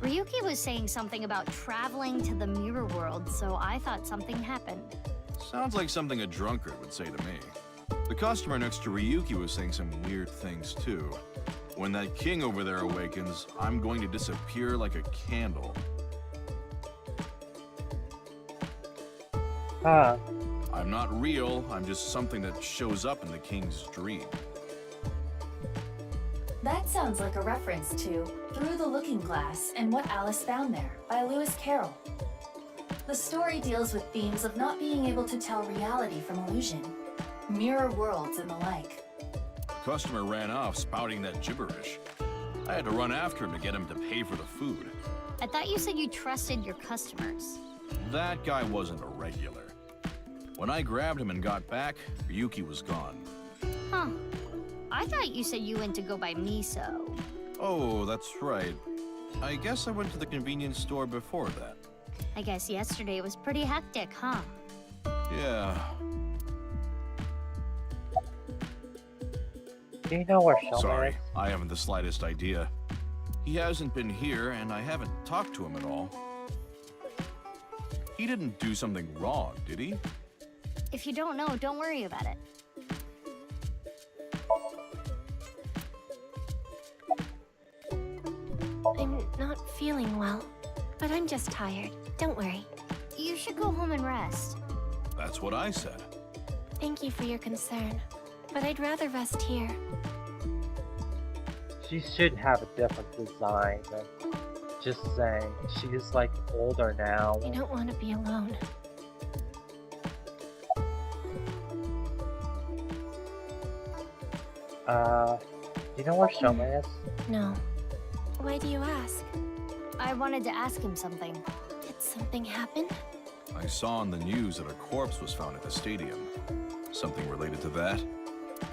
Ryuki was saying something about traveling to the mirror world, so I thought something happened. Sounds like something a drunkard would say to me. The customer next to Ryuki was saying some weird things too. When that king over there awakens, I'm going to disappear like a candle. Huh. I'm not real, I'm just something that shows up in the king's dream. That sounds like a reference to Through the Looking Glass and What Alice Found There by Lewis Carroll. The story deals with themes of not being able to tell reality from illusion, mirror worlds and the like. The customer ran off spouting that gibberish. I had to run after him to get him to pay for the food. I thought you said you trusted your customers. That guy wasn't a regular. When I grabbed him and got back, Ryuki was gone. Huh. I thought you said you went to go buy miso. Oh, that's right. I guess I went to the convenience store before that. I guess yesterday was pretty hectic, huh? Yeah. Do you know where Shoma Sorry, is? I haven't the slightest idea. He hasn't been here, and I haven't talked to him at all. He didn't do something wrong, did he? If you don't know, don't worry about it. I'm not feeling well, but I'm just tired. Don't worry. You should go home and rest. That's what I said. Thank you for your concern, but I'd rather rest here. She should have a different design. Just saying. She's like older now. I don't want to be alone. You know where Shoma is? No. Why do you ask? I wanted to ask him something. Did something happen? I saw on the news that a corpse was found at the stadium. Something related to that?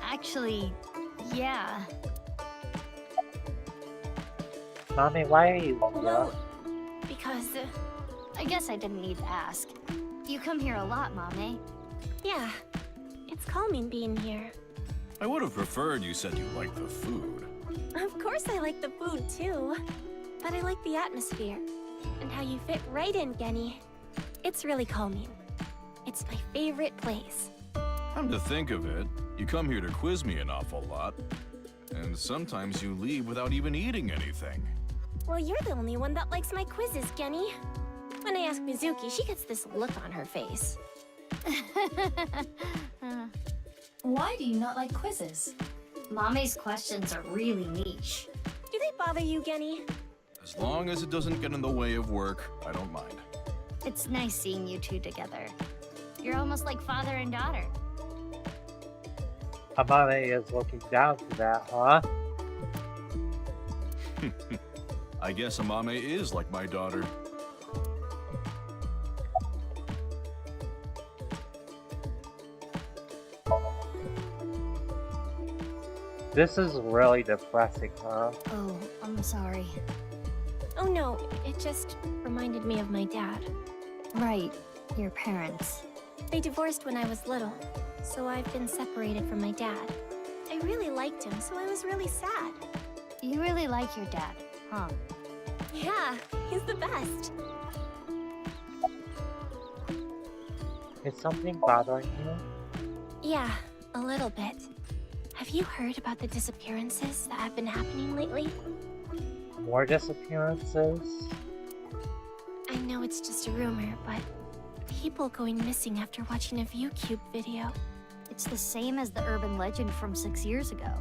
Actually, yeah. Mommy, why are you Well, because, I guess I didn't need to ask. You come here a lot, Mame. yeah. It's calming being here. I would have preferred you said you liked the food. Of course I like the food, too. But I like the atmosphere. And how you fit right in, Genny. It's really calming. It's my favorite place. Come to think of it, you come here to quiz me an awful lot. And sometimes you leave without even eating anything. Well, you're the only one that likes my quizzes, Genny. When I ask Mizuki, she gets this look on her face. Why do you not like quizzes? Mame's questions are really niche. Do they bother you, Genny? As long as it doesn't get in the way of work, I don't mind. It's nice seeing you two together. You're almost like father and daughter. Amane is looking down to that, huh? I guess Amame is like my daughter. This is really depressing, huh? Oh, I'm sorry. Oh no, it just reminded me of my dad. Right, your parents. They divorced when I was little, so I've been separated from my dad. I really liked him, so I was really sad. You really like your dad, huh? Yeah, he's the best. Is something bothering you? Yeah, a little bit. Have you heard about the disappearances that have been happening lately? More disappearances? I know it's just a rumor, but people going missing after watching a ViewCube video. It's the same as the urban legend from 6 years ago.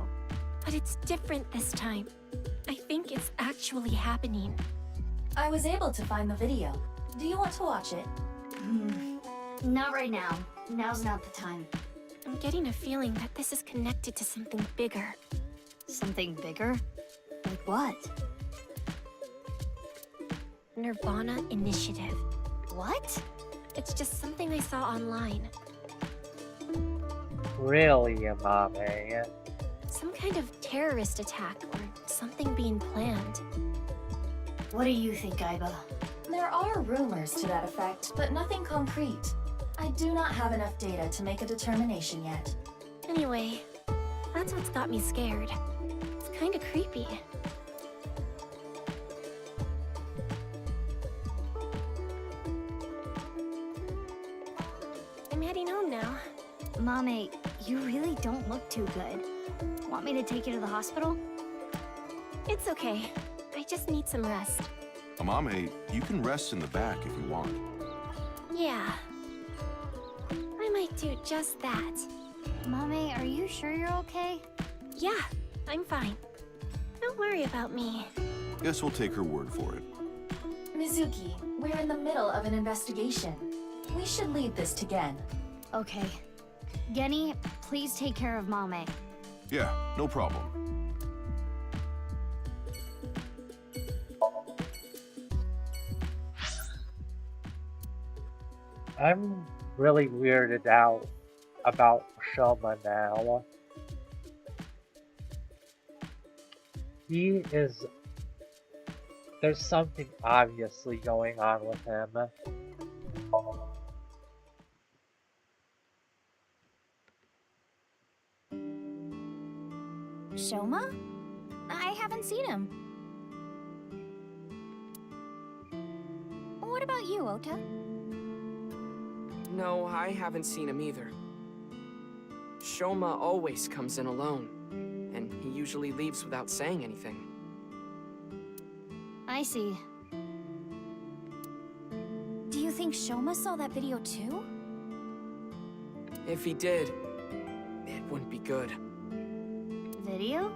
But it's different this time. I think it's actually happening. I was able to find the video. Do you want to watch it? Not right now. Now's not the time. I'm getting a feeling that this is connected to something bigger. Something bigger? Like what? nirvanA Initiative. What? It's just something I saw online. Really, Amame? Some kind of terrorist attack or something being planned. What do you think, Aiba? There are rumors to that effect, but nothing concrete. I do not have enough data to make a determination yet. Anyway, that's what's got me scared. It's kind of creepy. I'm heading heading home now. Mame, you really don't look too good. Want me to take you to the hospital? It's okay. I just need some rest. Amame, you can rest in the back if you want. Yeah. I might do just that. Mame, are you sure you're okay? Yeah, I'm fine. Don't worry about me. Guess we'll take her word for it. Mizuki, we're in the middle of an investigation. We should leave this to Gen. Okay. Genny, please take care of Mame. Yeah, no problem. I'm really weirded out about Shoma now. There's something obviously going on with him. Shoma? I haven't seen him. What about you, Ota? No, I haven't seen him either. Shoma always comes in alone, and he usually leaves without saying anything. I see. Do you think Shoma saw that video too? If he did, it wouldn't be good. Video?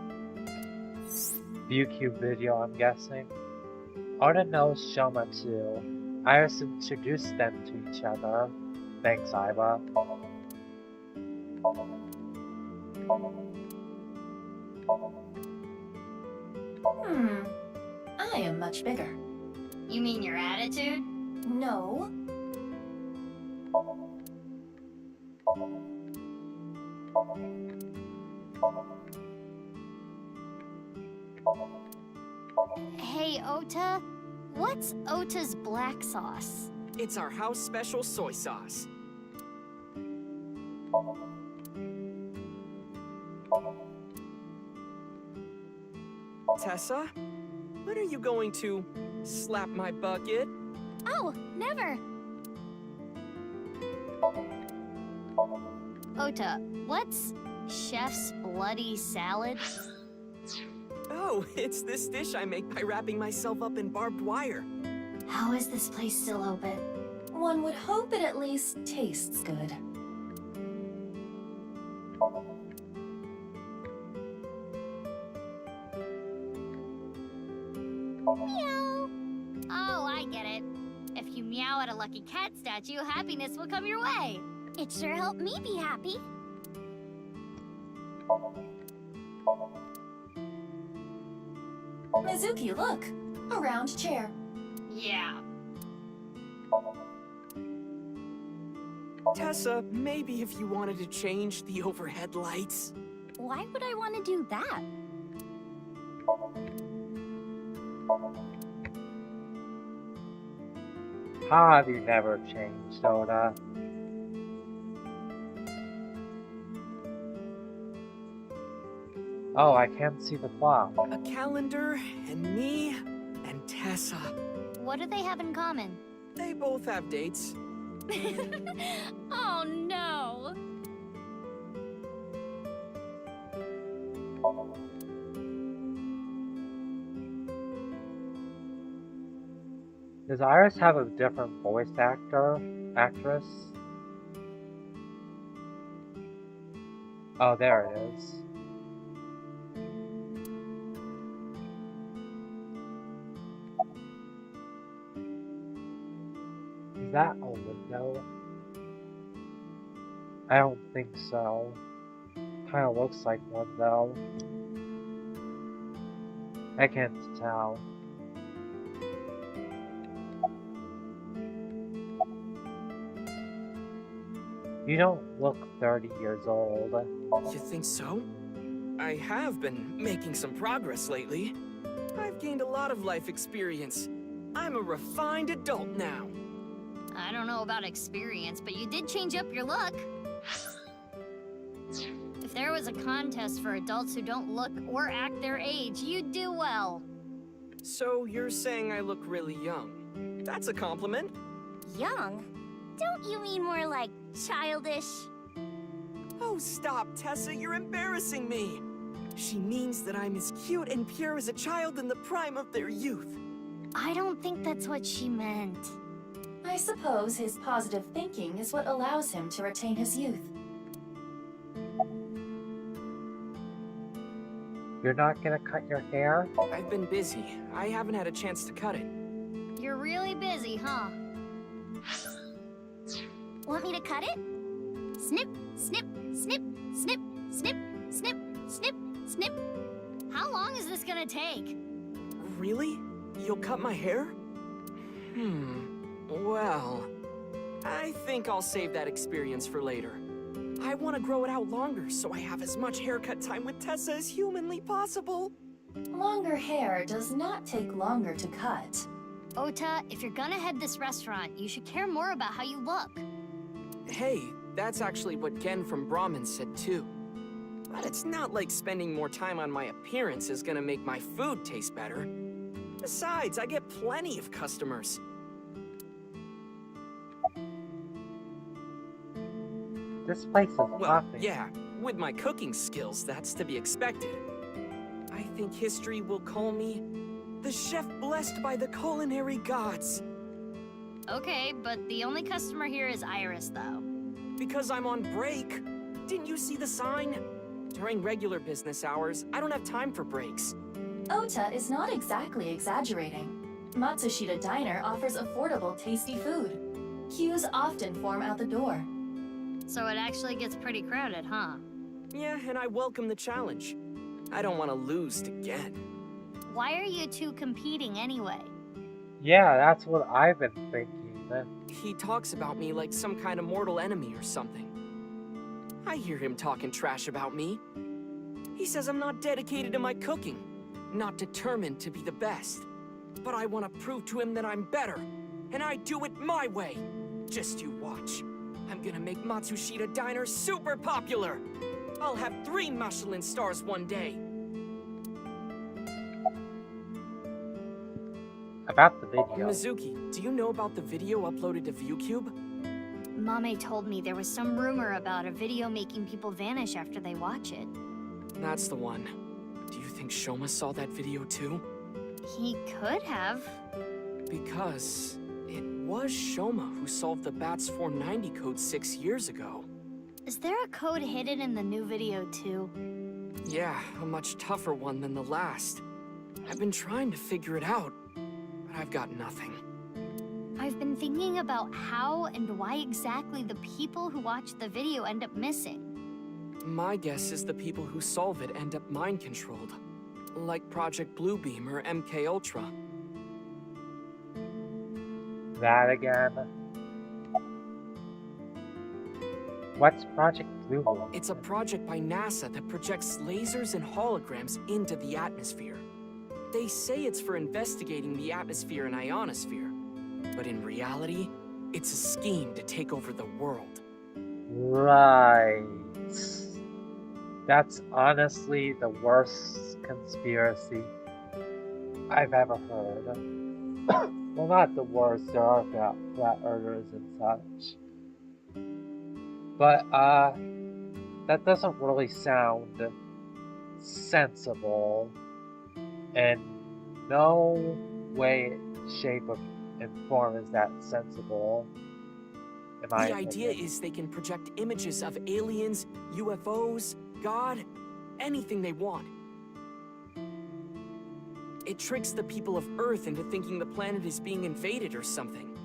ViewCube video, I'm guessing. Oda knows Shoma too. Iris introduced them to each other. Thanks, Iva. I am much bigger. You mean your attitude? No. Hey, Ota. What's Ota's black sauce? It's our house special soy sauce. Tessa, when are you going to slap my bucket? Oh, never. Ota, what's Chef's Bloody Salad? Oh, it's this dish I make by wrapping myself up in barbed wire. How is this place still open? One would hope it at least tastes good. Meow. Oh, I get it. If you meow at a lucky cat statue, happiness will come your way. It sure helped me be happy. Mizuki, look! A round chair. Yeah. Tessa, maybe if you wanted to change the overhead lights. Why would I want to do that? How have you never changed, Oda? Oh, I can't see the clock. A calendar, and me, and Tessa. What do they have in common? They both have dates. Oh no! Does Iris have a different voice actress? Oh, there it is. Is that a window? I don't think so. Kinda looks like one though. I can't tell. You don't look 30 years old. You think so? I have been making some progress lately. I've gained a lot of life experience. I'm a refined adult now. I don't know about experience, but you did change up your look. If there was a contest for adults who don't look or act their age, you'd do well. So you're saying I look really young? That's a compliment. Young? Don't you mean more like childish? Oh, stop, Tessa, you're embarrassing me. She means that I'm as cute and pure as a child in the prime of their youth. I don't think that's what she meant. I suppose his positive thinking is what allows him to retain his youth. You're not gonna cut your hair? I've been busy. I haven't had a chance to cut it. You're really busy, huh? Want me to cut it? Snip, snip, snip, snip, snip, snip, snip, snip. How long is this gonna take? Really? You'll cut my hair? Well, I think I'll save that experience for later. I want to grow it out longer so I have as much haircut time with Tessa as humanly possible. Longer hair does not take longer to cut. Ota, if you're gonna head this restaurant, you should care more about how you look. Hey, that's actually what Gen from Brahmin said too. But it's not like spending more time on my appearance is gonna make my food taste better. Besides, I get plenty of customers. This place is Well, popping. yeah, with my cooking skills, that's to be expected. I think history will call me the chef blessed by the culinary gods. Okay, but the only customer here is Iris, though. Because I'm on break. Didn't you see the sign? During regular business hours, I don't have time for breaks. Ota is not exactly exaggerating. Matsushita Diner offers affordable, tasty food. Queues often form out the door. So it actually gets pretty crowded, huh? Yeah, and I welcome the challenge. I don't want to lose to Gen. Why are you two competing anyway? Yeah, that's what I've been thinking. He talks about me like some kind of mortal enemy or something. I hear him talking trash about me. He says I'm not dedicated to my cooking, not determined to be the best. But I want to prove to him that I'm better, and I do it my way. Just you watch. I'm gonna make Matsushita Diner super popular! I'll have 3 Michelin stars one day! About the video. Mizuki, do you know about the video uploaded to ViewCube? Mame told me there was some rumor about a video making people vanish after they watch it. That's the one. Do you think Shoma saw that video too? He could have. Because it was Shoma who solved the BATS 490 code 6 years ago. Is there a code hidden in the new video too? Yeah, a much tougher one than the last. I've been trying to figure it out, but I've got nothing. I've been thinking about how and why exactly the people who watch the video end up missing. My guess is the people who solve it end up mind-controlled. Like Project Bluebeam or MK Ultra. That again. What's Project Bluebeam? It's a project by NASA that projects lasers and holograms into the atmosphere. They say it's for investigating the atmosphere and ionosphere, but in reality, it's a scheme to take over the world. Right. That's honestly the worst conspiracy I've ever heard. Well, not the worst, there are flat earthers and such. But, that doesn't really sound sensible. And no way, shape, and form is that sensible. The idea is they can project images of aliens, UFOs, God, anything they want. It tricks the people of Earth into thinking the planet is being invaded or something.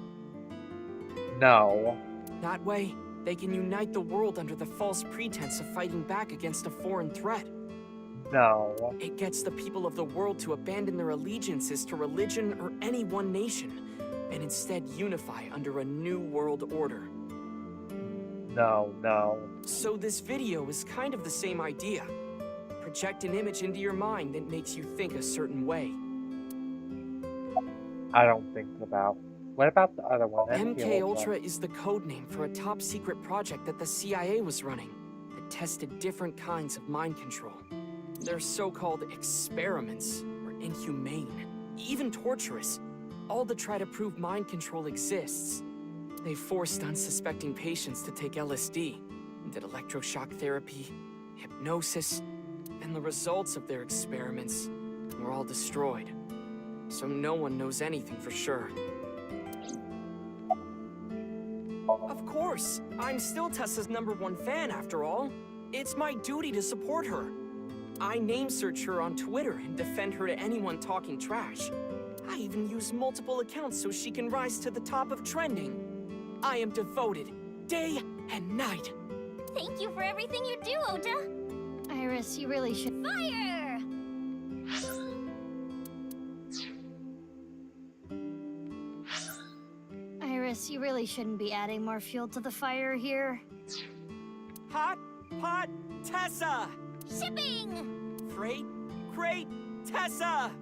No. That way, they can unite the world under the false pretense of fighting back against a foreign threat. No. It gets the people of the world to abandon their allegiances to religion or any one nation, and instead unify under a new world order. No, no. So this video is kind of the same idea. Project an image into your mind that makes you think a certain way. I don't think about. What about the other one? MK Ultra is the codename for a top secret project that the CIA was running that tested different kinds of mind control. Their so-called experiments were inhumane, even torturous, all to try to prove mind control exists. They forced unsuspecting patients to take LSD, did electroshock therapy, hypnosis, and the results of their experiments were all destroyed. So no one knows anything for sure. Of course! I'm still Tessa's #1 fan, after all. It's my duty to support her. I name search her on Twitter and defend her to anyone talking trash. I even use multiple accounts so she can rise to the top of trending. I am devoted, day and night. Thank you for everything you do, Ota. Iris, you really should fire! Iris, you really shouldn't be adding more fuel to the fire here. Hot Pot Tessa! Shipping! Freight Crate Tessa!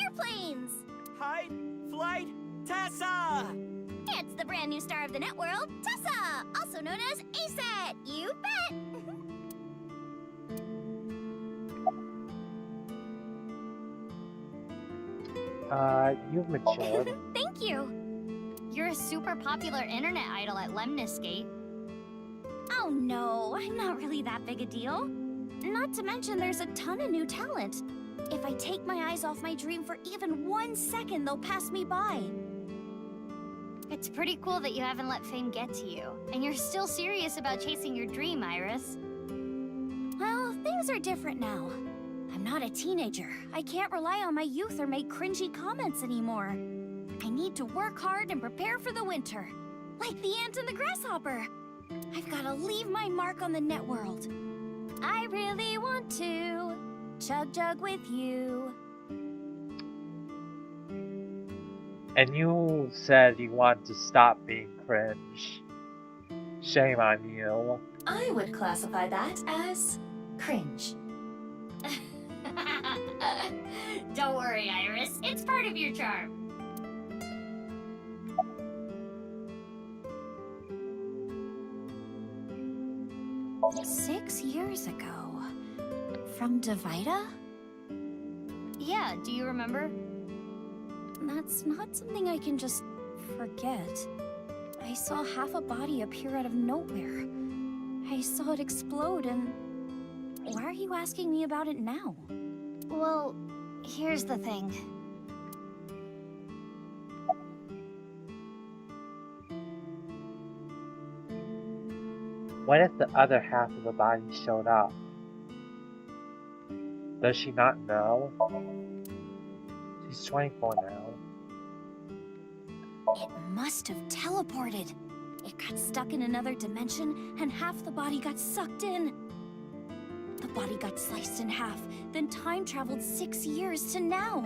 Airplanes! Hide Flight Tessa! It's the brand new star of the networld, Tessa! Also known as ASAT! You bet! You've matured. Thank you! You're a super popular internet idol at Lemniscate. Oh no, I'm not really that big a deal. Not to mention there's a ton of new talent. If I take my eyes off my dream for even 1 second, they'll pass me by. It's pretty cool that you haven't let fame get to you, and you're still serious about chasing your dream, Iris. Well, things are different now. I'm not a teenager. I can't rely on my youth or make cringy comments anymore. I need to work hard and prepare for the winter. Like the ant and the grasshopper. I've got to leave my mark on the networld. I really want to chug with you. And you said you want to stop being cringe. Shame on you. I would classify that as cringe. Don't worry, Iris. It's part of your charm. "6 years ago. From Divida?" Yeah, do you remember? That's not something I can just forget. I saw half a body appear out of nowhere. I saw it explode and... Why are you asking me about it now? Well, here's the thing. What if the other half of the body showed up? Does she not know? She's 24 now. It must have teleported. It got stuck in another dimension, and half the body got sucked in. The body got sliced in half, then time traveled 6 years to now.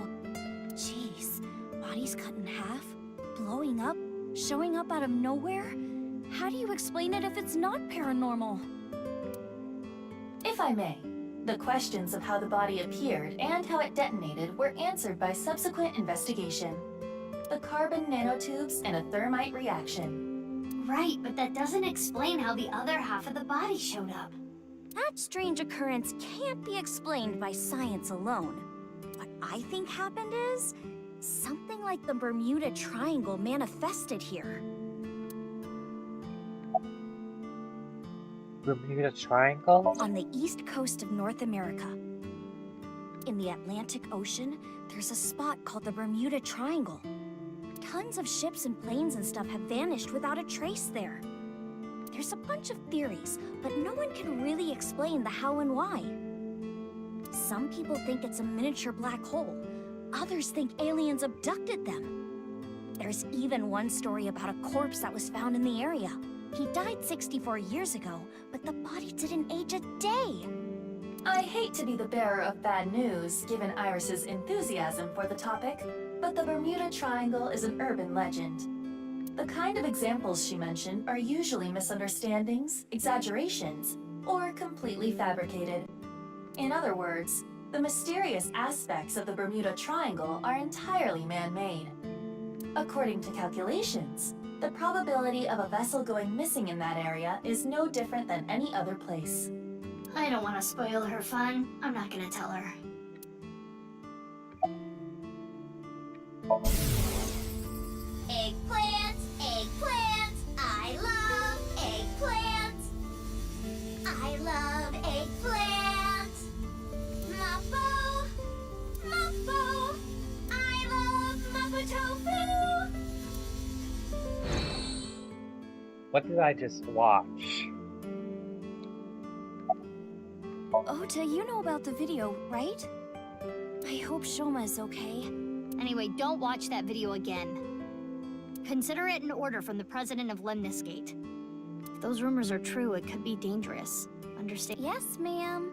Jeez, bodies cut in half, blowing up, showing up out of nowhere? How do you explain it if it's not paranormal? If I may, the questions of how the body appeared and how it detonated were answered by subsequent investigation. The carbon nanotubes and a thermite reaction. Right, but that doesn't explain how the other half of the body showed up. That strange occurrence can't be explained by science alone. What I think happened is something like the Bermuda Triangle manifested here. Bermuda Triangle? On the east coast of North America. In the Atlantic Ocean, there's a spot called the Bermuda Triangle. Tons of ships and planes and stuff have vanished without a trace there. There's a bunch of theories, but no one can really explain the how and why. Some people think it's a miniature black hole. Others think aliens abducted them. There's even one story about a corpse that was found in the area. He died 64 years ago, but the body didn't age a day. I hate to be the bearer of bad news, given Iris's enthusiasm for the topic, but the Bermuda Triangle is an urban legend. The kind of examples she mentioned are usually misunderstandings, exaggerations, or completely fabricated. In other words, the mysterious aspects of the Bermuda Triangle are entirely man-made. According to calculations, the probability of a vessel going missing in that area is no different than any other place. I don't want to spoil her fun. I'm not gonna tell her. Eggplant, eggplant, What did I just watch? Ota, you know about the video, right? I hope Shoma's okay. Anyway, don't watch that video again. Consider it an order from the president of Lemniscate. If those rumors are true, it could be dangerous. Understand? Yes, ma'am.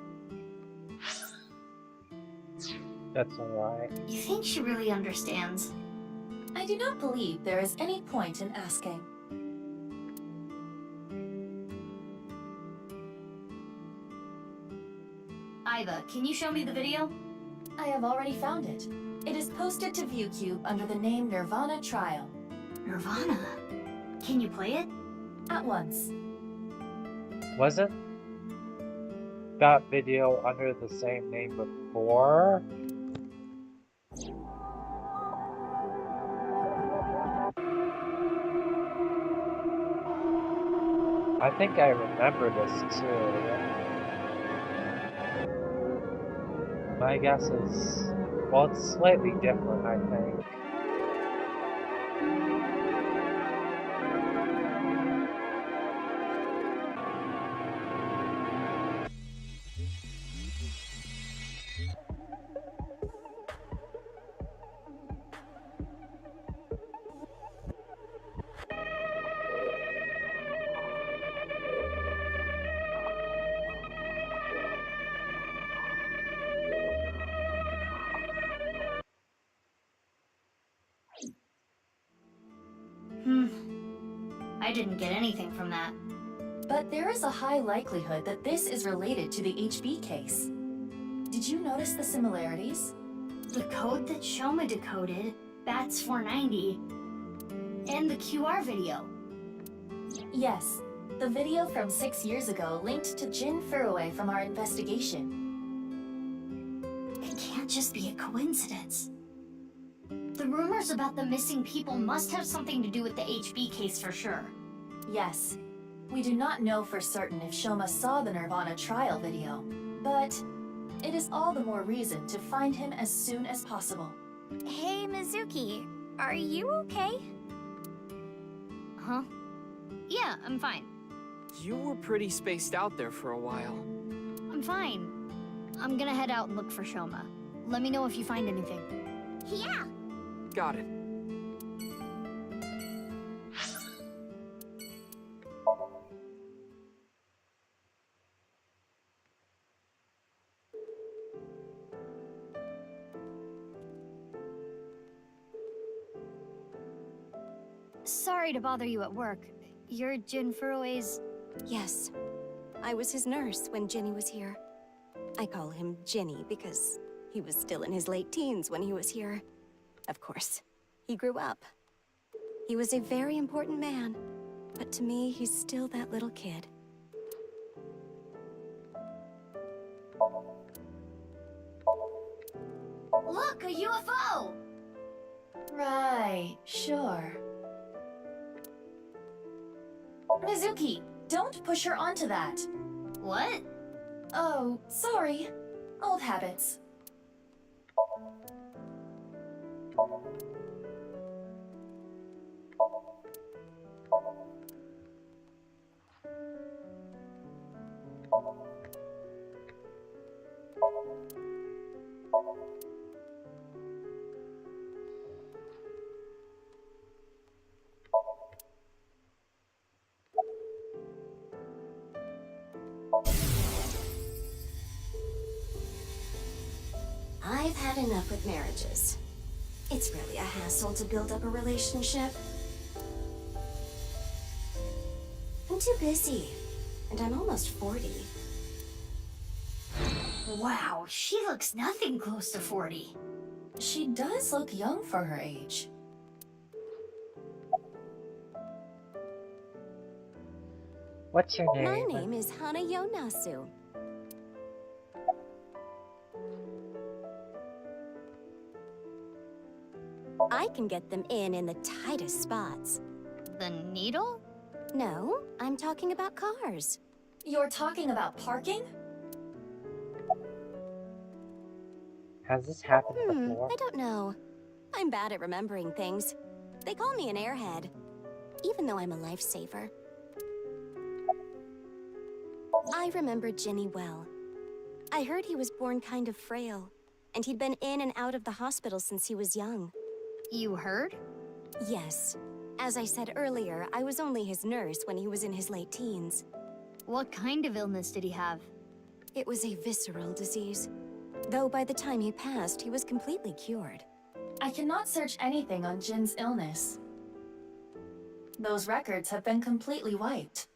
That's alright. You think she really understands? I do not believe there is any point in asking. Iva, can you show me the video? I have already found it. It is posted to ViewCube under the name nirvanA Trial. nirvanA? Can you play it? At once. Wasn't that video under the same name before? I think I remember this too. My guess is, well, it's slightly different, I think. I didn't get anything from that. But there is a high likelihood that this is related to the HB case. Did you notice the similarities? The code that Shoma decoded, Bats 490, and the QR video. Yes, the video from 6 years ago linked to Jin Furue from our investigation. It can't just be a coincidence. The rumors about the missing people must have something to do with the HB case for sure. Yes. We do not know for certain if Shoma saw the nirvanA trial video, but it is all the more reason to find him as soon as possible. Hey, Mizuki, are you okay? Huh? Yeah, I'm fine. You were pretty spaced out there for a while. I'm fine. I'm gonna head out and look for Shoma. Let me know if you find anything. Yeah! Got it. Sorry to bother you at work. You're Jin Furue's... Yes. I was his nurse when Ginny was here. I call him Ginny because he was still in his late teens when he was here. Of course, he grew up. He was a very important man, but to me, he's still that little kid. Look, a UFO! Right, sure. Mizuki, don't push her onto that. What? Oh, sorry. Old habits. I've had enough with marriages. It's really a hassle to build up a relationship. I'm too busy, and I'm almost 40. Wow, she looks nothing close to 40. She does look young for her age. What's your name? My name is Hana Yonasu. I can get them in the tightest spots. The needle? No, I'm talking about cars. You're talking about parking? Has this happened before? I don't know. I'm bad at remembering things. They call me an airhead, even though I'm a lifesaver. I remember Ginny well. I heard he was born kind of frail, and he'd been in and out of the hospital since he was young. You heard? Yes. As I said earlier, I was only his nurse when he was in his late teens. What kind of illness did he have? It was a visceral disease. Though by the time he passed, he was completely cured. I cannot search anything on Jin's illness. Those records have been completely wiped.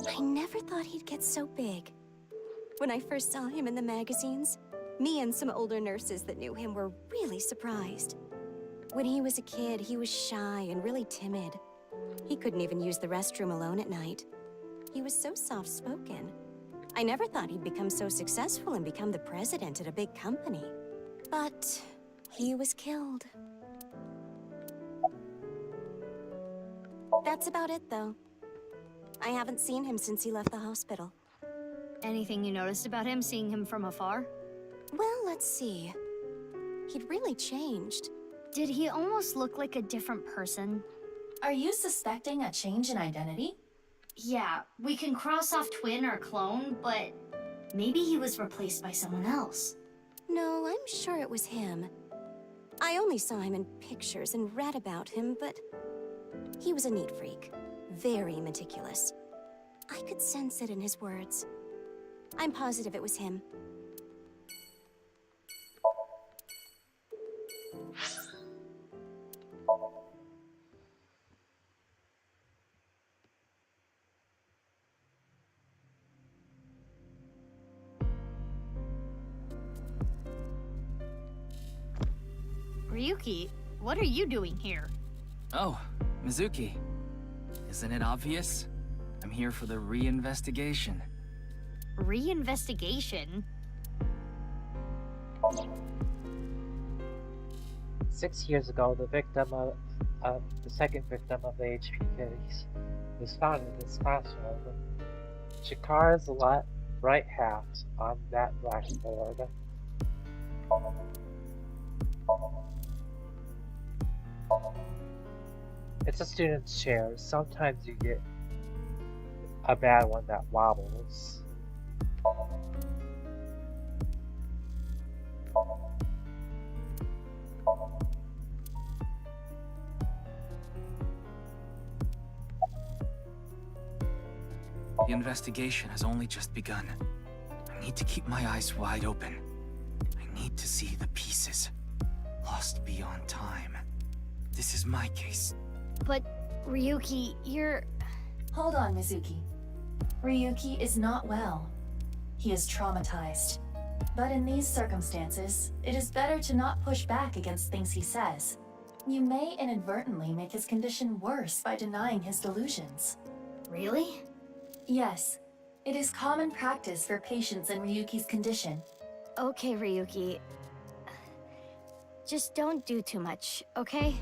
I never thought he'd get so big. When I first saw him in the magazines, me and some older nurses that knew him were really surprised. When he was a kid, he was shy and really timid. He couldn't even use the restroom alone at night. He was so soft-spoken. I never thought he'd become so successful and become the president at a big company. But he was killed. That's about it, though. I haven't seen him since he left the hospital. Anything you noticed about him, seeing him from afar? Well, let's see. He'd really changed. Did he almost look like a different person? Are you suspecting a change in identity? Yeah, we can cross off twin or clone, but maybe he was replaced by someone else. No, I'm sure it was him. I only saw him in pictures and read about him, but he was a neat freak. Very meticulous. I could sense it in his words. I'm positive it was him. Ryuki, what are you doing here? Oh, Mizuki. Isn't it obvious? I'm here for the reinvestigation. Reinvestigation? 6 years ago, the victim of the second victim of the HP case was found in this classroom. Chikara's right hat on that blackboard. It's a student's chair. Sometimes you get a bad one that wobbles. The investigation has only just begun. I need to keep my eyes wide open. I need to see the pieces. Lost beyond time. This is my case. But, Ryuki, you're... Hold on, Mizuki. Ryuki is not well. He is traumatized. But in these circumstances, it is better to not push back against things he says. You may inadvertently make his condition worse by denying his delusions. Really? Yes. It is common practice for patients in Ryuki's condition. Okay, Ryuki. Just don't do too much, okay?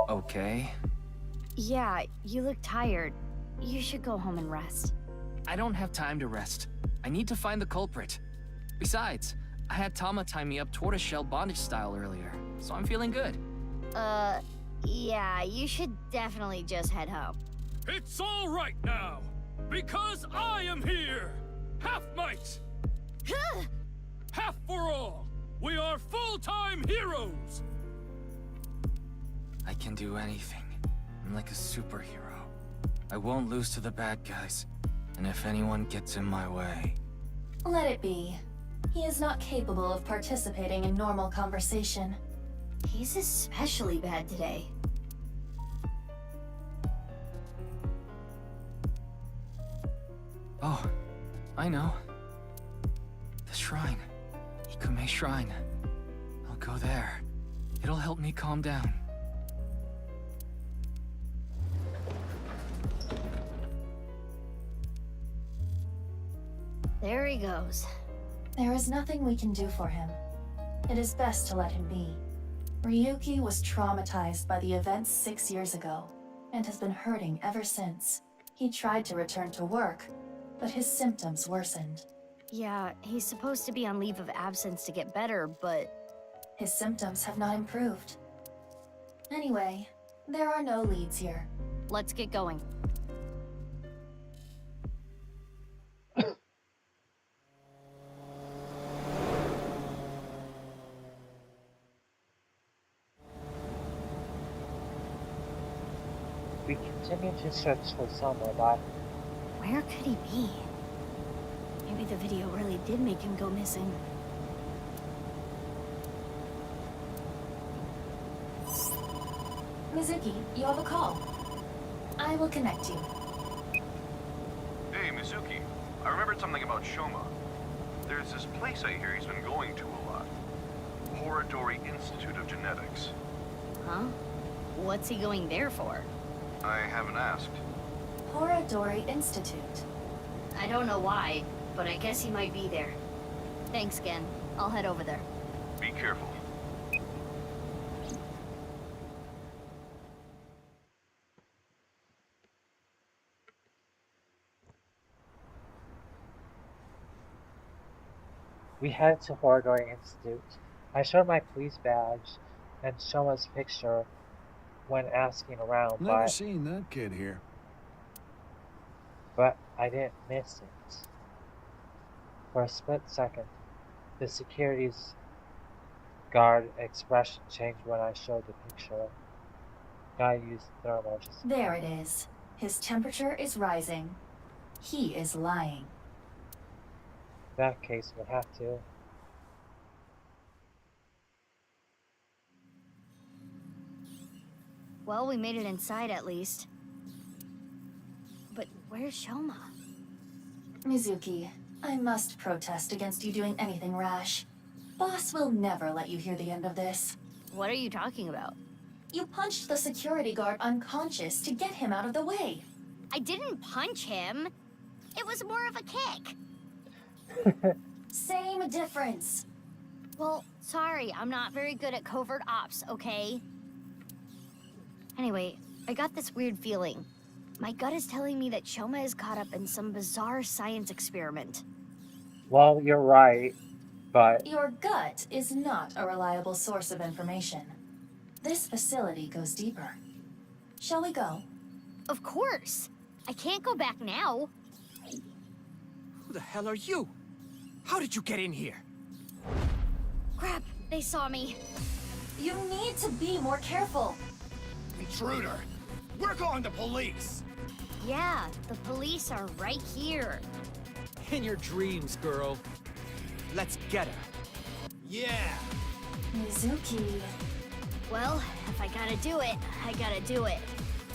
Okay. Yeah, you look tired. You should go home and rest. I don't have time to rest. I need to find the culprit. Besides, I had Tama tie me up tortoiseshell bondage style earlier, so I'm feeling good. Yeah, you should definitely just head home. It's all right now, because I am here! Half might! Half for all! We are full-time heroes! I can do anything. I'm like a superhero. I won't lose to the bad guys. And if anyone gets in my way... Let it be. He is not capable of participating in normal conversation. He's especially bad today. Oh, I know. The shrine. Ikume Shrine. I'll go there. It'll help me calm down. There he goes. There is nothing we can do for him. It is best to let him be. Ryuki was traumatized by the events 6 years ago, and has been hurting ever since. He tried to return to work, but his symptoms worsened. Yeah, he's supposed to be on leave of absence to get better, but... His symptoms have not improved. Anyway, there are no leads here. Let's get going. We continue to search for Soma, but Where could he be? Maybe the video really did make him go missing. Mizuki, you have a call. I will connect you. Hey, Mizuki. I remembered something about Shoma. There's this place I hear he's been going to a lot. Horadori Institute of Genetics. Huh? What's he going there for? I haven't asked. Horadori Institute. I don't know why, but I guess he might be there. Thanks, Gen. I'll head over there. Be careful. we head to Horadori Institute. I showed my police badge and Shoma's picture when asking around, Never seen that kid here. but I didn't miss it. For a split second, the security's guard expression changed when I showed the picture. Guy used thermal just... There it is. His temperature is rising. He is lying. That case would have to. Well, we made it inside at least. But where's Shoma? Mizuki, I must protest against you doing anything rash. Boss will never let you hear the end of this. What are you talking about? You punched the security guard unconscious to get him out of the way. I didn't punch him. It was more of a kick. Same difference. Well, sorry, I'm not very good at covert ops, okay? Anyway, I got this weird feeling. My gut is telling me that Shoma is caught up in some bizarre science experiment. Well, you're right, but... Your gut is not a reliable source of information. This facility goes deeper. Shall we go? Of course. I can't go back now. Who the hell are you? How did you get in here? Crap, they saw me. You need to be more careful. Intruder! We're calling the police! Yeah, the police are right here. In your dreams, girl. Let's get her. Yeah! Mizuki. Well, if I gotta do it, I gotta do it.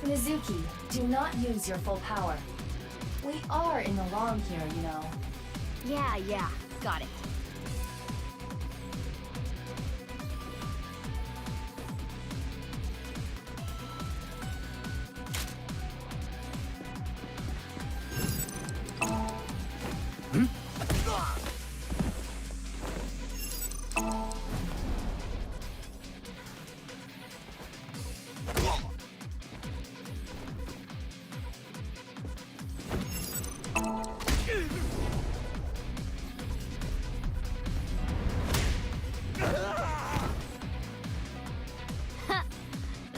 Mizuki, do not use your full power. We are in the long here, you know. Yeah, got it.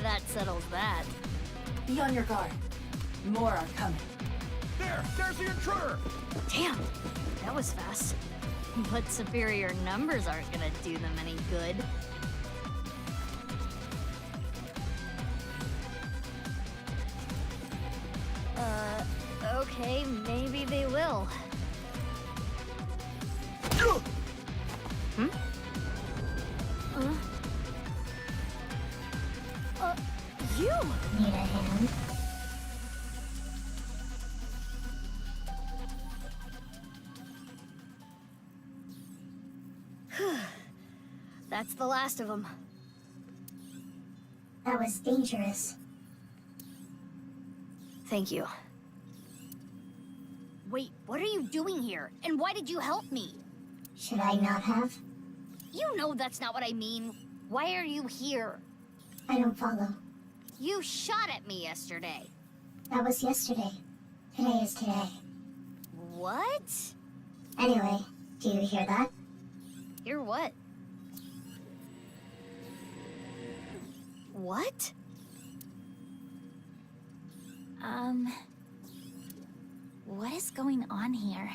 That settles that. Be on your guard. More are coming. There's the intruder! Damn, that was fast. But superior numbers aren't gonna do them any good. Okay, maybe they will. Hmm? You! Need a hand? That's the last of them. That was dangerous. Thank you. Wait, what are you doing here? And why did you help me? Should I not have? You know that's not what I mean. Why are you here? I don't follow. You shot at me yesterday. That was yesterday. Today is today. What? Anyway, do you hear that? Hear what? What? What is going on here?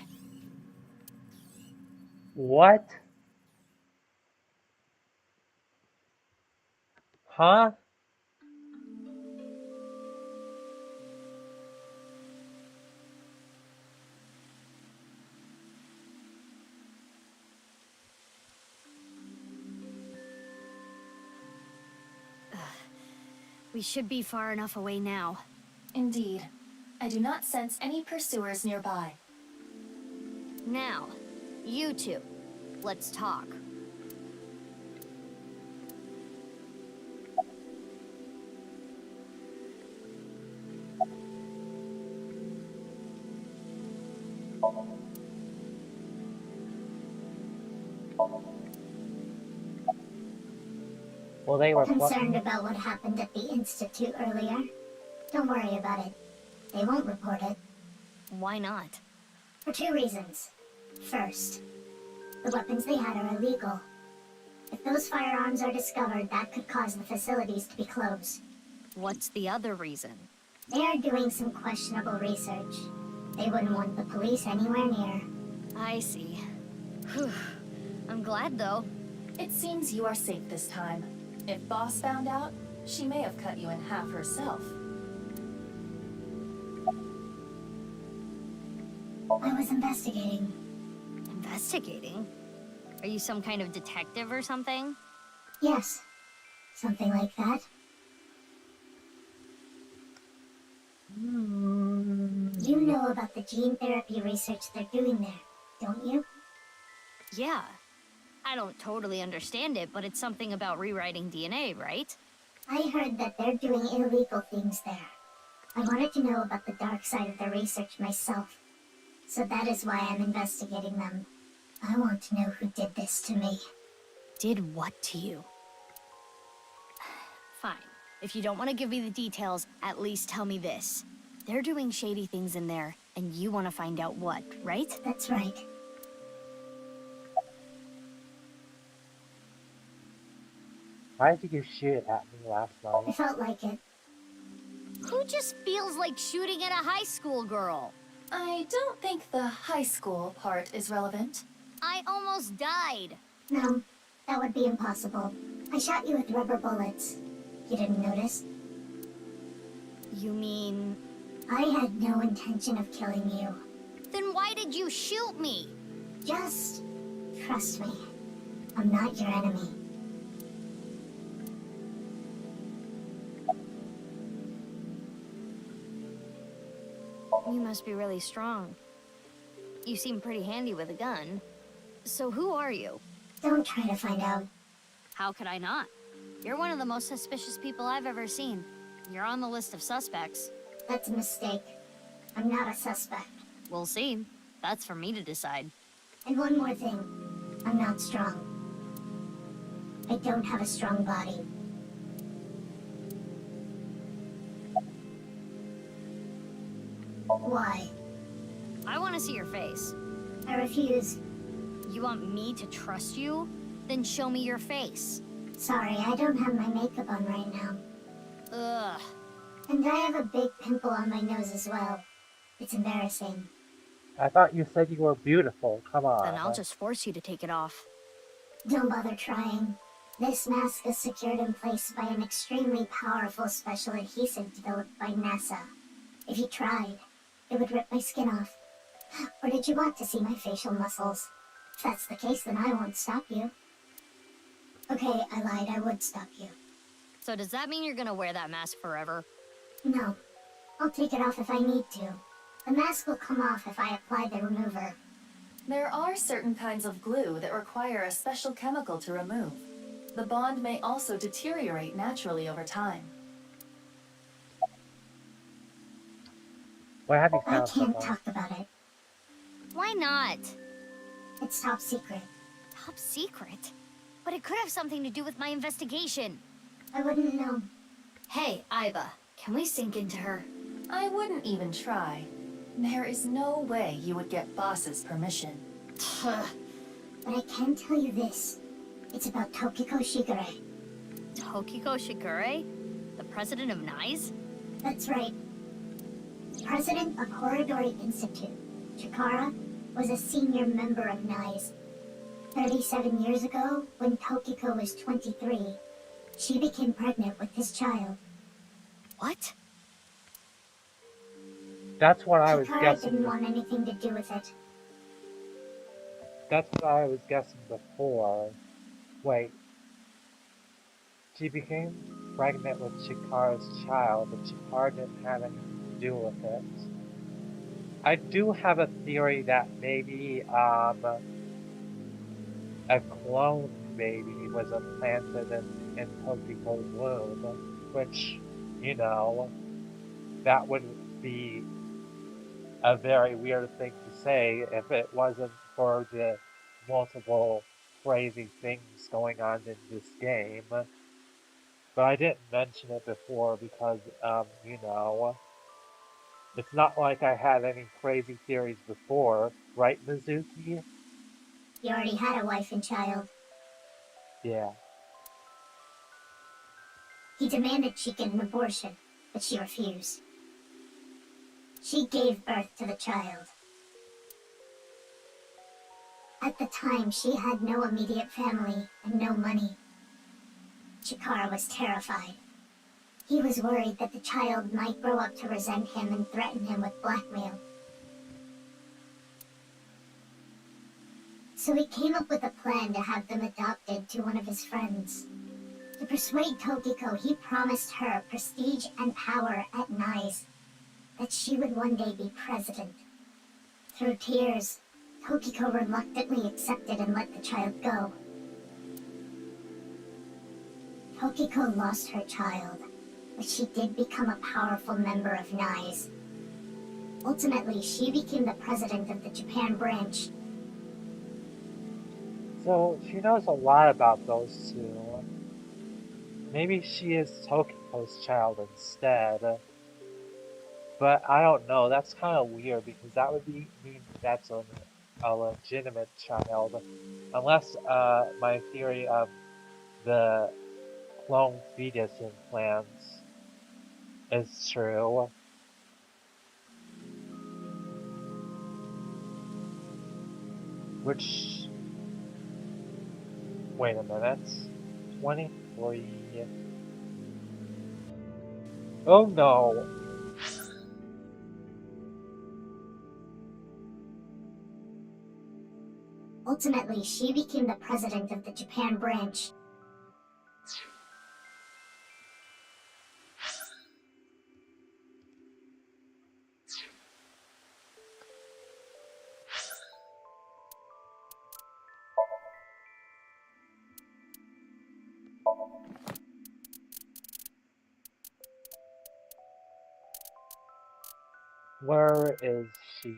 What? Huh? We should be far enough away now. Indeed. I do not sense any pursuers nearby. Now, you two, let's talk. Well, they were concerned about what happened at the Institute earlier. Don't worry about it. They won't report it. Why not? For two reasons. First, the weapons they had are illegal. If those firearms are discovered, that could cause the facilities to be closed. What's the other reason? They are doing some questionable research. They wouldn't want the police anywhere near. I see. Whew. I'm glad, though. It seems you are safe this time. If Boss found out, she may have cut you in half herself. I was investigating. Investigating? Are you some kind of detective or something? Yes. Something like that. You know about the gene therapy research they're doing there, don't you? Yeah. I don't totally understand it, but it's something about rewriting DNA, right? I heard that they're doing illegal things there. I wanted to know about the dark side of the research myself. So that is why I'm investigating them. I want to know who did this to me. Did what to you? Fine. If you don't want to give me the details, at least tell me this. They're doing shady things in there, and you want to find out what, right? That's right. Why did you shoot at me last I night? felt like it. Who just feels like shooting at a high school girl? I don't think the high school part is relevant. I almost died. No, that would be impossible. I shot you with rubber bullets. You didn't notice? You mean... I had no intention of killing you. Then why did you shoot me? Just trust me. I'm not your enemy. You must be really strong. You seem pretty handy with a gun. So who are you? Don't try to find out. How could I not? You're one of the most suspicious people I've ever seen. You're on the list of suspects. That's a mistake. I'm not a suspect. We'll see. That's for me to decide. And one more thing. I'm not strong. I don't have a strong body. Why? I want to see your face. I refuse. You want me to trust you? Then show me your face. Sorry, I don't have my makeup on right now. Ugh. And I have a big pimple on my nose as well. It's embarrassing. I thought you said you were beautiful. Come on. Then I'll just force you to take it off. Don't bother trying. This mask is secured in place by an extremely powerful special adhesive developed by NASA. If you tried, it would rip my skin off. Or did you want to see my facial muscles? If that's the case, then I won't stop you. Okay, I lied. I would stop you. So does that mean you're gonna wear that mask forever? No. I'll take it off if I need to. The mask will come off if I apply the remover. There are certain kinds of glue that require a special chemical to remove. The bond may also deteriorate naturally over time. Where have you I found can't someone? talk about it. Why not? It's top secret. Top secret? But it could have something to do with my investigation. I wouldn't know. Hey, Aiba, can we sink into her? I wouldn't even try. There is no way you would get Boss's permission. But I can tell you this. It's about Tokiko Shigure. Tokiko Shigure? The president of NICE? That's right. President of Horodori Institute, Chikara was a senior member of NICE. 37 years ago, when Tokiko was 23, she became pregnant with his child. What? That's what I was Chikara guessing. didn't want anything to do with it. That's what I was guessing before. Wait. She became pregnant with Chikara's child, but Chikara didn't have anything to do with it. I do have a theory that maybe, a clone baby was implanted in Tokiko's womb, which, you know, that would be a very weird thing to say if it wasn't for the multiple crazy things going on in this game. But I didn't mention it before because, you know, it's not like I had any crazy theories before, right, Mizuki? He already had a wife and child. Yeah. He demanded she get an abortion, but she refused. She gave birth to the child. At the time, she had no immediate family and no money. Chikara was terrified. He was worried that the child might grow up to resent him and threaten him with blackmail. So he came up with a plan to have them adopted to one of his friends. To persuade Tokiko, he promised her prestige and power at NICE, that she would one day be president. Through tears, Tokiko reluctantly accepted and let the child go. Tokiko lost her child, but she did become a powerful member of NICE. Ultimately, she became the president of the Japan branch. So, she knows a lot about those two. Maybe she is Tokiko's child instead. But I don't know, that's kind of weird because that would mean that's a legitimate child. Unless my theory of the clone fetus implants is true. Which... Wait a minute. 23... Oh no! Ultimately, she became the president of the Japan branch. Where is she?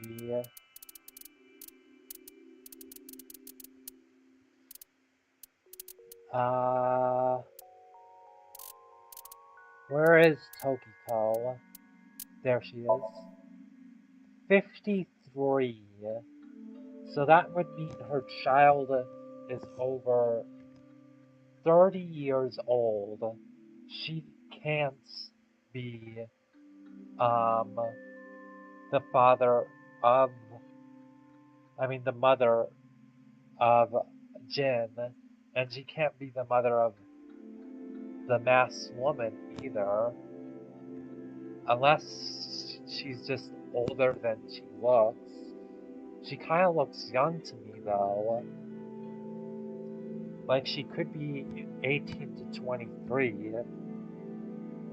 Where is Tokiko? There she is. 53. So that would mean her child is over 30 years old. She can't be, the father of, the mother of Jin, and she can't be the mother of the masked woman either, unless she's just older than she looks. She kind of looks young to me though. Like she could be 18 to 23,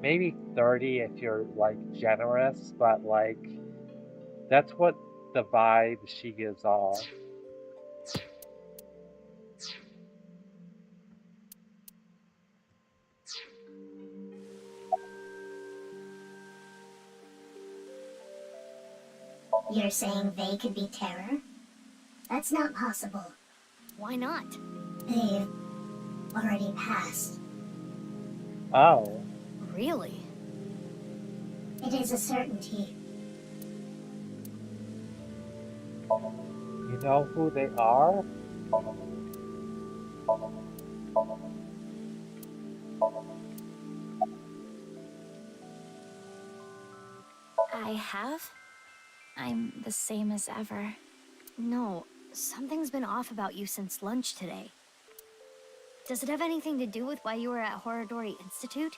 maybe 30 if you're like generous, but like that's what the vibe she gives off. You're saying they could be terror? That's not possible. Why not? They've already passed. Oh. Really? It is a certainty. You know who they are? I have? I'm the same as ever. No, something's been off about you since lunch today. Does it have anything to do with why you were at Horadori Institute?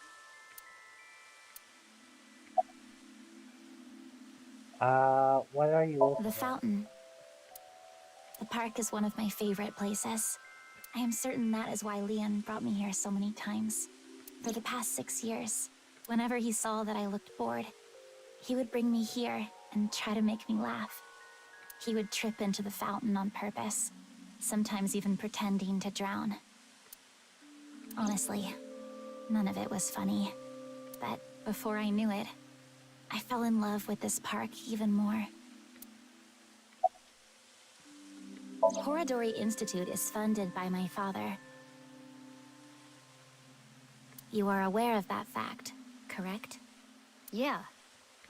What are you looking The at? fountain. The park is one of my favorite places. I am certain that is why Leon brought me here so many times. For the past 6 years, whenever he saw that I looked bored, he would bring me here and try to make me laugh. He would trip into the fountain on purpose, sometimes even pretending to drown. Honestly, none of it was funny. But before I knew it, I fell in love with this park even more. Horadori Institute is funded by my father. You are aware of that fact, correct? Yeah.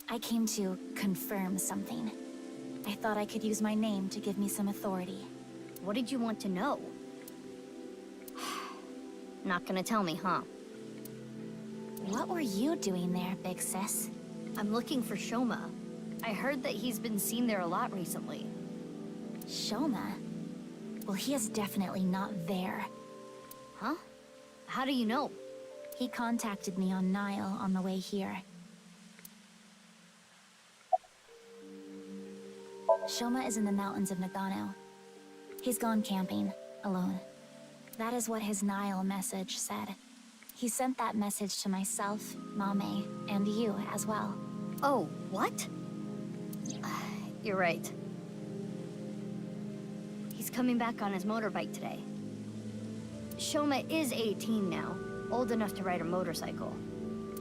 I came to confirm something. I thought I could use my name to give me some authority. What did you want to know? Not gonna tell me, huh? What were you doing there, big sis? I'm looking for Shoma. I heard that he's been seen there a lot recently. Shoma? Well, he is definitely not there. Huh? How do you know? He contacted me on Nile on the way here. Shoma is in the mountains of Nagano. He's gone camping, alone. That is what his Nile message said. He sent that message to myself, Mame, and you as well. Oh, what? You're right. He's coming back on his motorbike today. Shoma is 18 now, old enough to ride a motorcycle.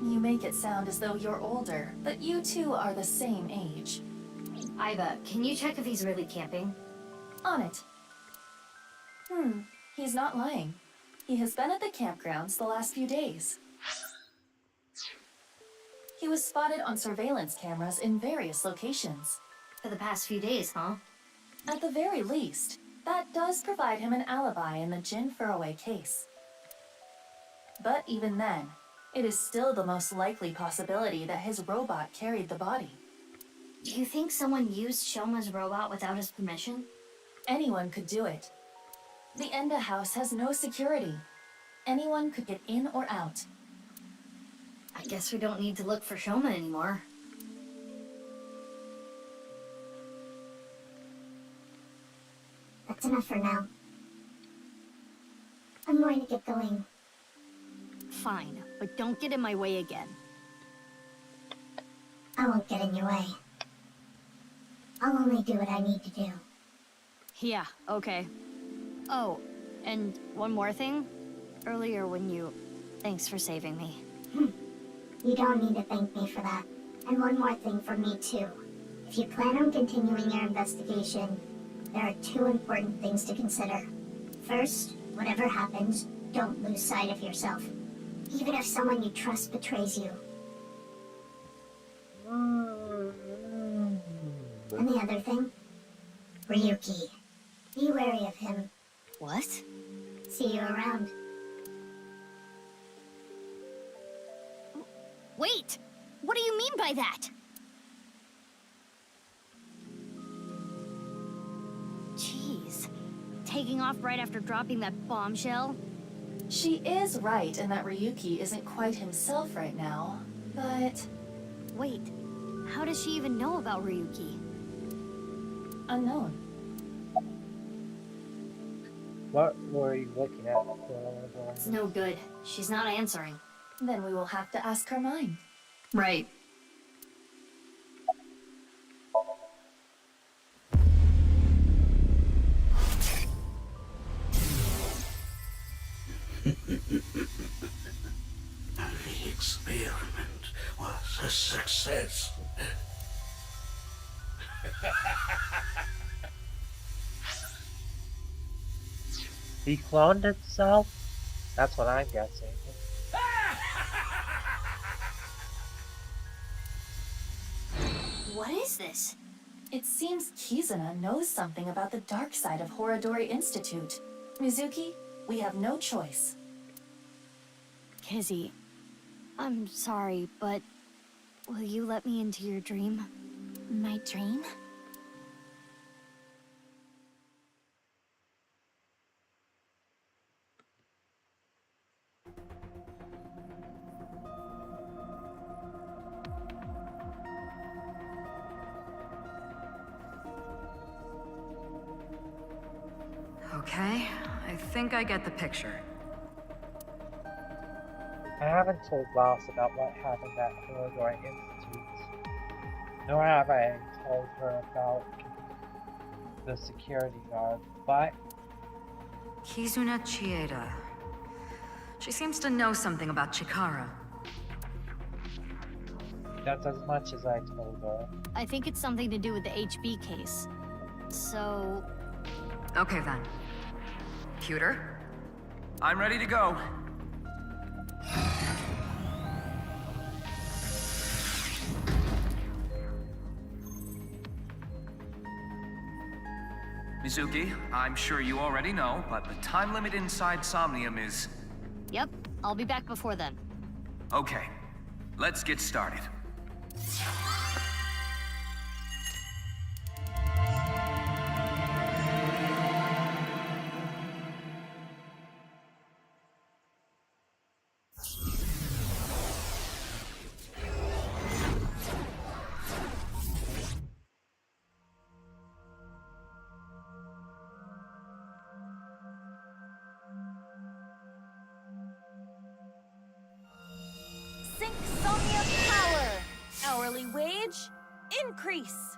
You make it sound as though you're older, but you two are the same age. Iva, can you check if he's really camping? On it. He's not lying. He has been at the campgrounds the last few days. He was spotted on surveillance cameras in various locations. For the past few days, huh? At the very least, that does provide him an alibi in the Jin Furroway case. But even then, it is still the most likely possibility that his robot carried the body. Do you think someone used Shoma's robot without his permission? Anyone could do it. The Enda house has no security. Anyone could get in or out. I guess we don't need to look for Shoma anymore. That's enough for now. I'm going to get going. Fine, but don't get in my way again. I won't get in your way. I'll only do what I need to do. Yeah, okay. Oh, and one more thing. Earlier when you... Thanks for saving me. You don't need to thank me for that. And one more thing from me too. If you plan on continuing your investigation, there are 2 important things to consider. First, whatever happens, don't lose sight of yourself. Even if someone you trust betrays you. And the other thing? Ryuki. Be wary of him. What? See you around. Wait! What do you mean by that? Jeez. Taking off right after dropping that bombshell? She is right in that Ryuki isn't quite himself right now, but... Wait, how does she even know about Ryuki? Unknown. What were you looking at? It's no good. She's not answering. Then we will have to ask her mind. Right. The experiment was a success. He cloned itself? That's what I'm guessing. What is this? It seems Kizuna knows something about the dark side of Horadori Institute. Mizuki, we have no choice. Kizzy, I'm sorry, but Will you let me into your dream? My dream? Okay, I think I get the picture. I haven't told Ross about what happened at Horadori Institute, nor have I told her about the security guard, but Kizuna Chieda. She seems to know something about Chikara. that's as much as I told her. I think it's something to do with the HB case. So... Okay then. Pewter? I'm ready to go. Mizuki, I'm sure you already know, but the time limit inside Somnium is... Yep, I'll be back before then. Okay, let's get started. Sync Somnium power! Hourly wage, increase!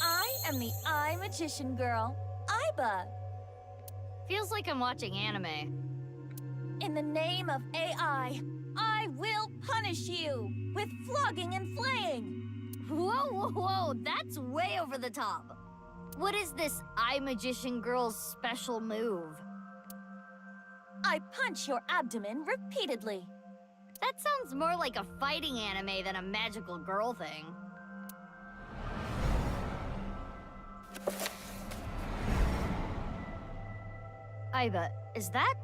I am the Eye Magician Girl, Aiba. Feels like I'm watching anime. In the name of AI, I will punish you with flogging and flaying. Whoa, whoa, whoa, that's way over the top. What is this Eye Magician Girl's special move? I punch your abdomen repeatedly. That sounds more like a fighting anime than a magical girl thing. Aiba, is that?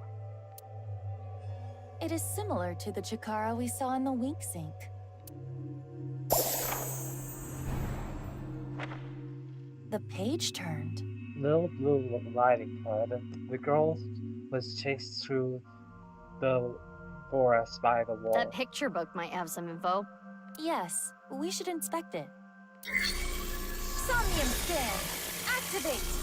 It is similar to the Chikara we saw in the Wink Sink. The page turned. Little Blue Riding Hood, the girl was chased through the forest by the wolf. That picture book might have some info. Yes, we should inspect it. Somnium Scan! Activate!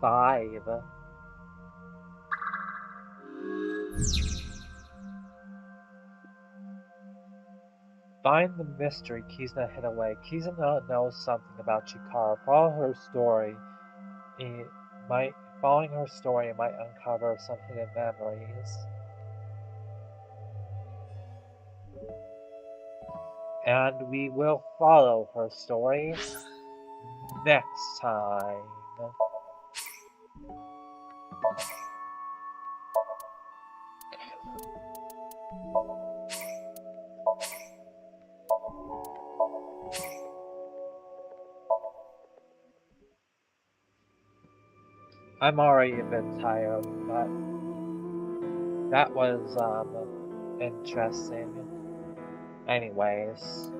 Five. Find the mystery Kizuna hid away. Kizuna knows something about Chikara. Following her story might uncover some hidden memories. And we will follow her story next time. I'm already a bit tired, but that was interesting. Anyways.